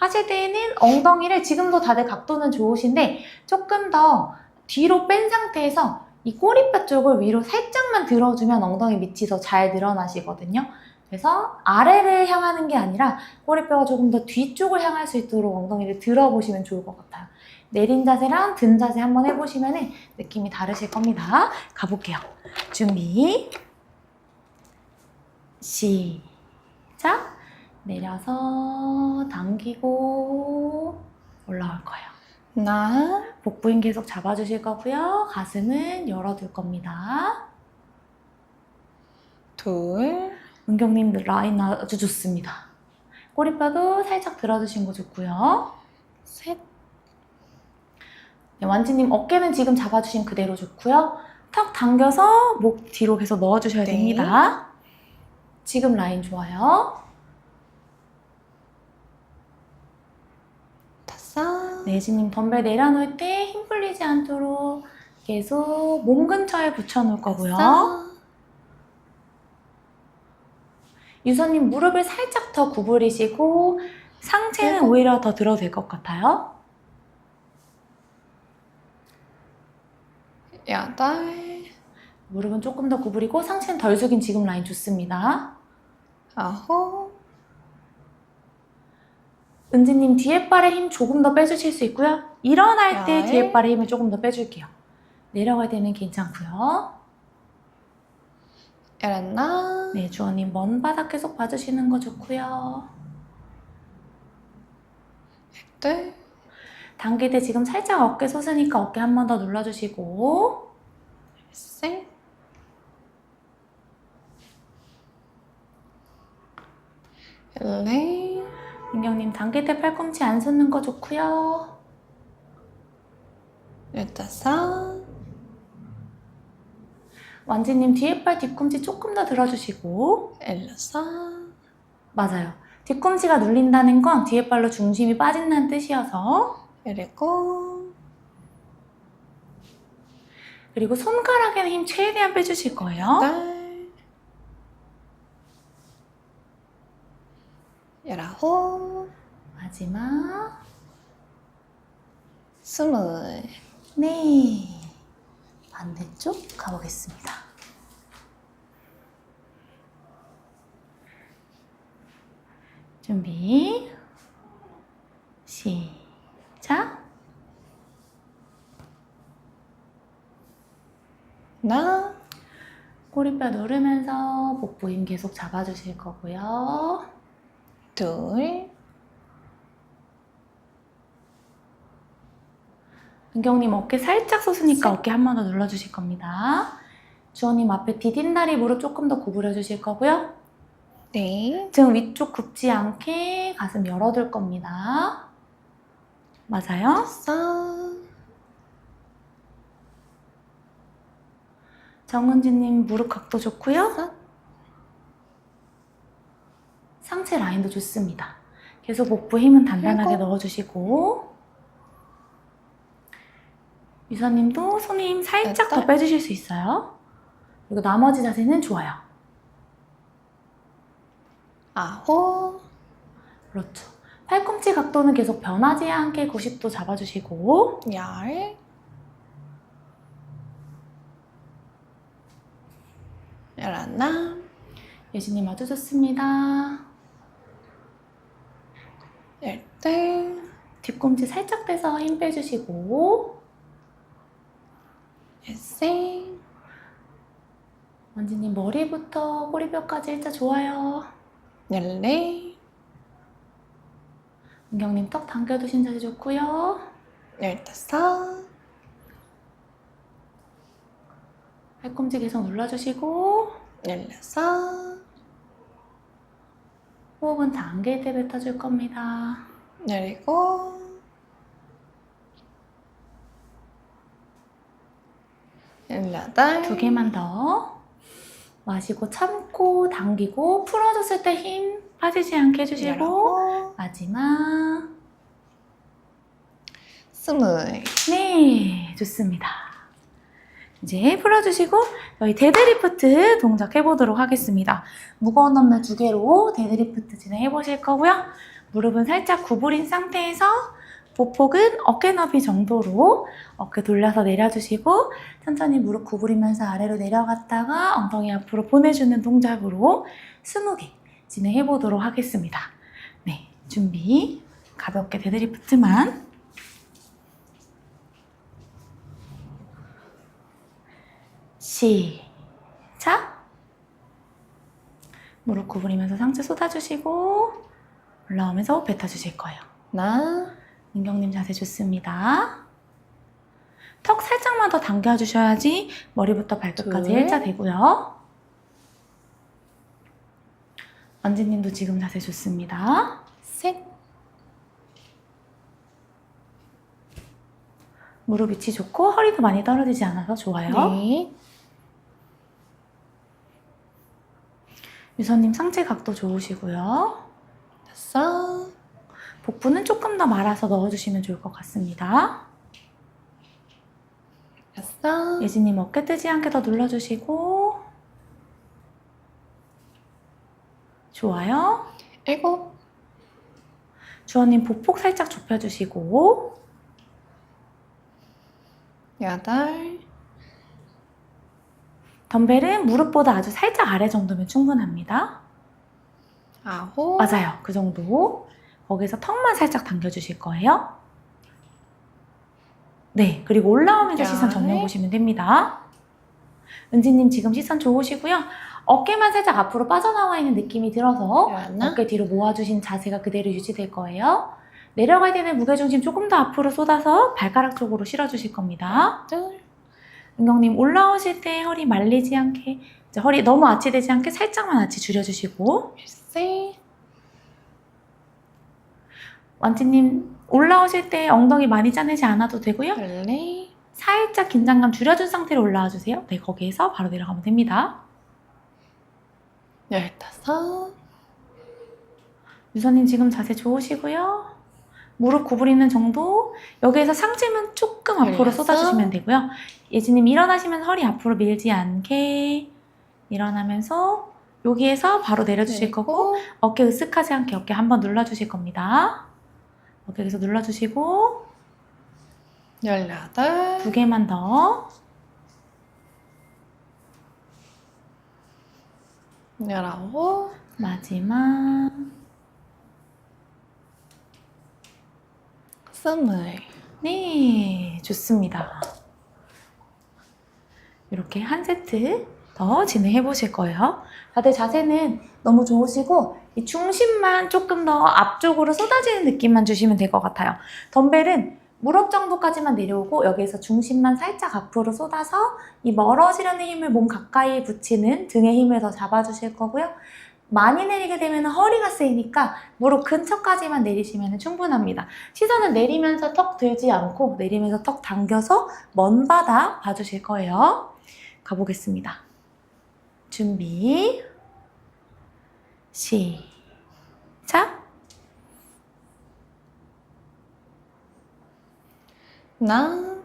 하실 때에는 엉덩이를 지금도 다들 각도는 좋으신데 조금 더 뒤로 뺀 상태에서 이 꼬리뼈 쪽을 위로 살짝만 들어주면 엉덩이 밑이 더 잘 늘어나시거든요. 그래서 아래를 향하는 게 아니라 꼬리뼈가 조금 더 뒤쪽을 향할 수 있도록 엉덩이를 들어보시면 좋을 것 같아요. 내린 자세랑 든 자세 한번 해보시면 느낌이 다르실 겁니다. 가볼게요. 준비. 시작. 내려서 당기고 올라올 거예요. 하나, 복부인 계속 잡아주실 거고요. 가슴은 열어둘 겁니다. 둘, 은경님 라인 아주 좋습니다. 꼬리뼈도 살짝 들어주신 거 좋고요. 셋, 네, 완지님 어깨는 지금 잡아주신 그대로 좋고요. 턱 당겨서 목 뒤로 계속 넣어주셔야 네. 됩니다. 지금 라인 좋아요. 다섯, 네, 예진님 덤벨 내려놓을 때 힘 풀리지 않도록 계속 몸 근처에 붙여놓을 거고요. 여섯, 유선님 무릎을 살짝 더 구부리시고 상체는 일곱. 오히려 더 들어도 될 것 같아요. 여덟, 무릎은 조금 더 구부리고 상체는 덜 숙인 지금 라인 좋습니다. 아홉, 은지님 뒤에 발에 힘 조금 더 빼주실 수 있고요. 일어날 때 열. 뒤에 발에 힘을 조금 더 빼줄게요. 내려갈 때는 괜찮고요. 열하나, 네, 주원님 먼 바닥 계속 봐주시는 거 좋고요. 둘, 당길 때 지금 살짝 어깨 솟으니까 어깨 한 번 더 눌러주시고 셋, 열넷, 민경님 당길 때 팔꿈치 안 솟는 거 좋고요. 열다섯, 완지님 뒤에 팔 뒤꿈치 조금 더 들어주시고 열여섯, 맞아요. 뒤꿈치가 눌린다는 건 뒤에 발로 중심이 빠진다는 뜻이어서 열일곱, 그리고 손가락에는 힘 최대한 빼주실 거예요. 여덟, 열아홉, 마지막 스물. 네, 반대쪽 가보겠습니다. 준비 시작. 하나, 꼬리뼈 누르면서 복부 힘 계속 잡아주실 거고요. 둘, 은경님 어깨 살짝 솟으니까 셋. 어깨 한 번 더 눌러주실 겁니다. 주원님 앞에 디딘다리 무릎 조금 더 구부려 주실 거고요. 넷, 등 위쪽 굽지 않게 가슴 열어둘 겁니다. 맞아요? 다섯, 정은지님 무릎 각도 좋고요. 여섯, 상체 라인도 좋습니다. 계속 복부 힘은 단단하게 일곱. 넣어주시고 유선님도 손에 힘 살짝 더 여덟. 빼주실 수 있어요. 그리고 나머지 자세는 좋아요. 아홉, 그렇죠. 팔꿈치 각도는 계속 변하지 않게 90도 잡아주시고 열, 열하나, 예진님 아주 좋습니다. 열둘, 뒤꿈치 살짝 빼서 힘 빼주시고 열셋, 원지님 머리부터 꼬리뼈까지 일자 좋아요. 열넷, 은경님 턱 당겨두신 자세 좋고요. 열다섯, 팔꿈치 계속 눌러주시고 열여섯, 호흡은 당길 때 뱉어줄 겁니다. 열일곱, 열여덟, 두 개만 더 마시고 참고 당기고 풀어줬을 때 힘 빠지지 않게 해주시고 열하고 마지막 20. 네, 좋습니다. 이제 풀어주시고 저희 데드리프트 동작 해보도록 하겠습니다. 무거운 덤벨 2개로 데드리프트 진행해보실 거고요. 무릎은 살짝 구부린 상태에서 보폭은 어깨 너비 정도로 어깨 돌려서 내려주시고 천천히 무릎 구부리면서 아래로 내려갔다가 엉덩이 앞으로 보내주는 동작으로 20개 진행해보도록 하겠습니다. 네, 준비. 가볍게 데드리프트만. 시작! 무릎 구부리면서 상체 쏟아주시고 올라오면서 호흡 뱉어주실 거예요. 하나, 민경님 자세 좋습니다. 턱 살짝만 더 당겨주셔야지 머리부터 발끝까지 둘. 일자 되고요. 언지님도 지금 자세 좋습니다. 셋. 무릎 위치 좋고 허리도 많이 떨어지지 않아서 좋아요. 네. 유선님 상체 각도 좋으시고요. 5. 복부는 조금 더 말아서 넣어주시면 좋을 것 같습니다. 6. 예진님 어깨 뜨지 않게 더 눌러주시고 좋아요. 7. 주원님 보폭 살짝 좁혀주시고 8. 덤벨은 무릎보다 아주 살짝 아래 정도면 충분합니다. 9. 맞아요. 그 정도. 거기서 턱만 살짝 당겨주실 거예요. 네, 그리고 올라오면서 시선 정면 보시면 됩니다. 은지님 지금 시선 좋으시고요. 어깨만 살짝 앞으로 빠져나와 있는 느낌이 들어서 하나. 어깨 뒤로 모아주신 자세가 그대로 유지될 거예요. 내려갈 때는 무게중심 조금 더 앞으로 쏟아서 발가락 쪽으로 실어주실 겁니다. 둘. 은경님 올라오실 때 허리 말리지 않게 이제 허리 너무 아치되지 않게 살짝만 아치 줄여주시고 셋. 완치님 올라오실 때 엉덩이 많이 짜내지 않아도 되고요. 넷. 살짝 긴장감 줄여준 상태로 올라와 주세요. 네, 거기에서 바로 내려가면 됩니다. 15. 유선님 지금 자세 좋으시고요. 무릎 구부리는 정도. 여기에서 상체만 조금 앞으로 올렸어. 쏟아주시면 되고요. 예진님 일어나시면 허리 앞으로 밀지 않게 일어나면서 여기에서 바로 내려주실 거고 어깨 으쓱하지 않게 어깨 한번 눌러주실 겁니다. 어깨 여기서 눌러주시고 18. 2개만 더. 19. 마지막 20. 네, 좋습니다. 이렇게 한 세트 더 진행해 보실 거예요. 다들 자세는 너무 좋으시고 이 중심만 조금 더 앞쪽으로 쏟아지는 느낌만 주시면 될 것 같아요. 덤벨은 무릎 정도까지만 내려오고 여기에서 중심만 살짝 앞으로 쏟아서 이 멀어지려는 힘을 몸 가까이 붙이는 등의 힘을 더 잡아주실 거고요. 많이 내리게 되면 허리가 쓰이니까 무릎 근처까지만 내리시면 충분합니다. 시선은 내리면서 턱 들지 않고 내리면서 턱 당겨서 먼 바닥 봐주실 거예요. 가보겠습니다. 준비 시작. 하나.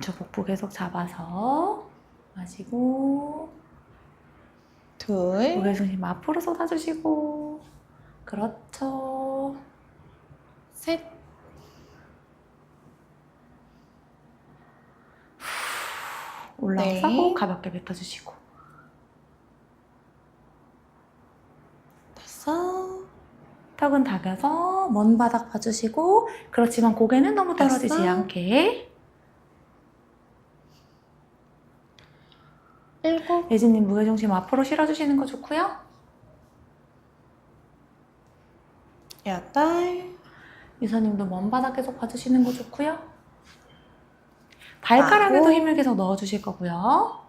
저 복부 계속 잡아서 마시고 둘. 무게 중심 앞으로 쏟아주시고 그렇죠. 셋. 올라와서 네. 가볍게 뱉어주시고 5. 턱은 당겨서 먼 바닥 봐주시고 그렇지만 고개는 너무 떨어지지 됐어. 않게 7. 예진님 무게중심 앞으로 실어주시는 거 좋고요. 8. 유선님도 먼 바닥 계속 봐주시는 거 좋고요. 발가락에도 9. 힘을 계속 넣어주실 거고요.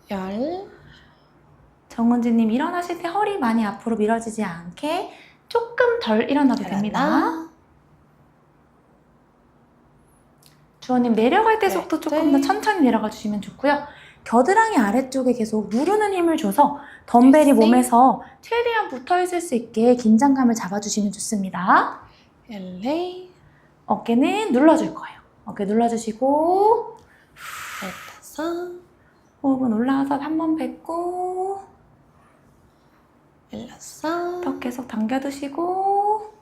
10. 정은지님 일어나실 때 허리 많이 앞으로 밀어지지 않게 조금 덜 일어나도 됩니다. 주원님 내려갈 때 네, 속도 조금 더 천천히 내려가 주시면 좋고요. 겨드랑이 아래쪽에 계속 누르는 힘을 줘서 덤벨이 됐어요. 몸에서 최대한 붙어있을 수 있게 긴장감을 잡아주시면 좋습니다. 열네, 어깨는 눌러줄 거예요. 어깨 눌러주시고 열다섯, 호흡은 올라와서 한 번 뱉고 열여섯, 턱 계속 당겨두시고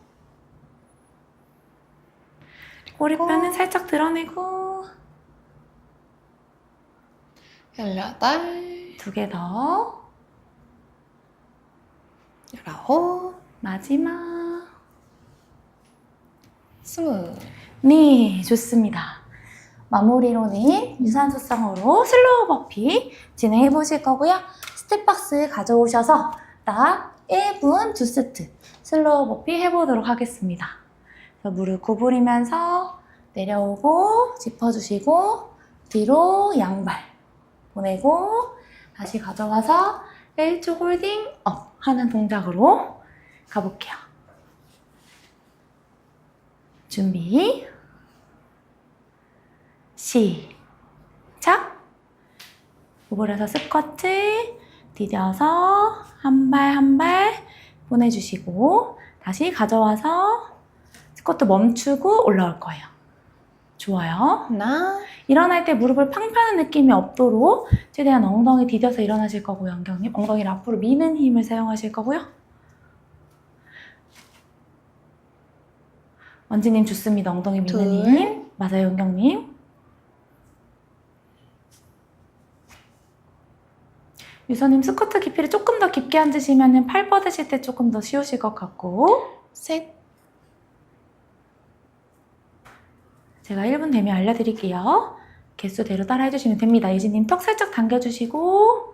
꼬리뼈는 살짝 드러내고 열여덟, 2개 더. 열아홉, 마지막. 20. 네, 좋습니다. 마무리로는 유산소성으로 슬로우 버피 진행해 보실 거고요. 스텝박스 가져오셔서 딱 1분 2세트 슬로우 버피 해보도록 하겠습니다. 그래서 무릎 구부리면서 내려오고 짚어주시고 뒤로 양발 보내고 다시 가져와서 1초 홀딩 업 하는 동작으로 가볼게요. 준비 시작. 구부려서 스쿼트 디뎌서 한 발 한 발 보내주시고 다시 가져와서 스쿼트 멈추고 올라올 거예요. 좋아요. 하나, 일어날 때 무릎을 팡 파는 느낌이 없도록 최대한 엉덩이 디뎌서 일어나실 거고요. 영경님 엉덩이를 앞으로 미는 힘을 사용하실 거고요. 원지님 좋습니다. 엉덩이 미는 둘. 힘 맞아요. 영경님 유서님 스쿼트 깊이를 조금 더 깊게 앉으시면 팔 뻗으실 때 조금 더 쉬우실 것 같고 셋, 제가 1분 되면 알려드릴게요. 개수대로 따라 해주시면 됩니다. 예진님 턱 살짝 당겨주시고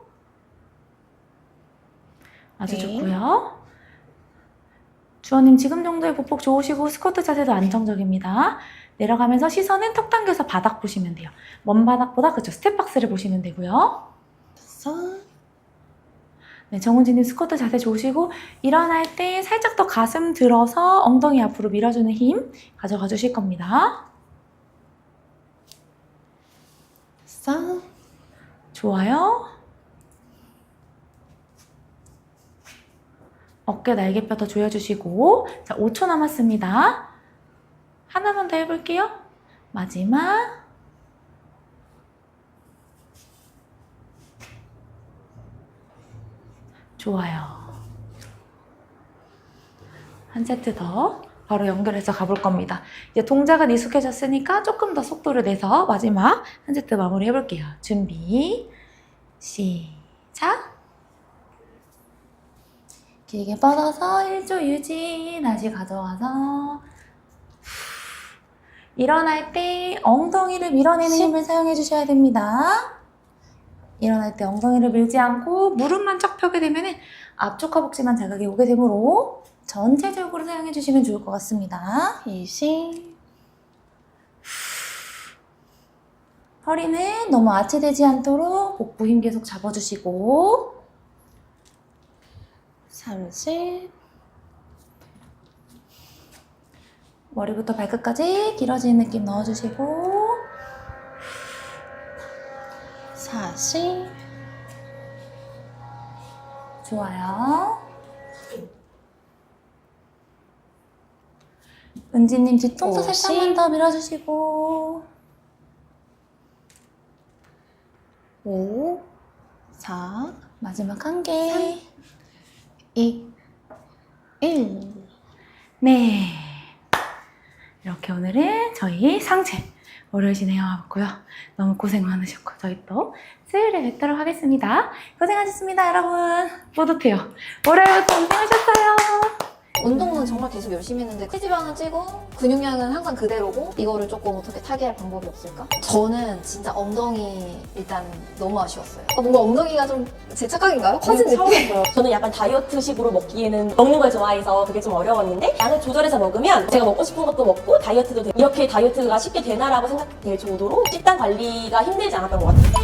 아주 네. 좋고요. 주원님 지금 정도의 보폭 좋으시고 스쿼트 자세도 안정적입니다. 내려가면서 시선은 턱 당겨서 바닥 보시면 돼요. 먼 바닥보다 그쵸 스텝박스를 보시면 되고요. 다섯, 네, 정은지님 스쿼트 자세 좋으시고 일어날 때 살짝 더 가슴 들어서 엉덩이 앞으로 밀어주는 힘 가져가 주실 겁니다. 여섯, 좋아요. 어깨 날개뼈 더 조여주시고 자 5초 남았습니다. 하나만 더 해볼게요. 마지막 좋아요. 한 세트 더 바로 연결해서 가볼 겁니다. 이제 동작은 익숙해졌으니까 조금 더 속도를 내서 마지막 한 세트 마무리 해볼게요. 준비 시작. 길게 뻗어서 1초 유지 다시 가져와서 일어날 때 엉덩이를 밀어내는 힘을 사용해 주셔야 됩니다. 일어날 때 엉덩이를 밀지 않고 무릎만 쫙 펴게 되면 앞쪽 허벅지만 자극이 오게 되므로 전체적으로 사용해 주시면 좋을 것 같습니다. 20, 허리는 너무 아치되지 않도록 복부 힘 계속 잡아주시고 30, 머리부터 발끝까지 길어지는 느낌 넣어주시고 40, 좋아요. 은지님 뒤통수 50. 살짝만 더 밀어주시고 5, 4, 마지막 한 개. 2, 1. 네. 이렇게 오늘은 저희 상체 월요일 진행해봤고요. 너무 고생 많으셨고 저희 또 수요일에 뵙도록 하겠습니다. 고생하셨습니다, 여러분. 뿌듯해요. 월요일부터 고생하셨어요. 운동은 정말 계속 열심히 했는데 체지방은 찌고 근육량은 항상 그대로고 이거를 조금 어떻게 타개할 방법이 없을까? 저는 진짜 엉덩이 일단 너무 아쉬웠어요. 뭔가 엉덩이가 좀 제 착각인가요? 커진 느낌? 저는 약간 다이어트식으로 먹기에는 먹는 걸 좋아해서 그게 좀 어려웠는데 양을 조절해서 먹으면 제가 먹고 싶은 것도 먹고 다이어트도 이렇게 다이어트가 쉽게 되나라고 생각될 정도로 식단 관리가 힘들지 않았던 것 같아요.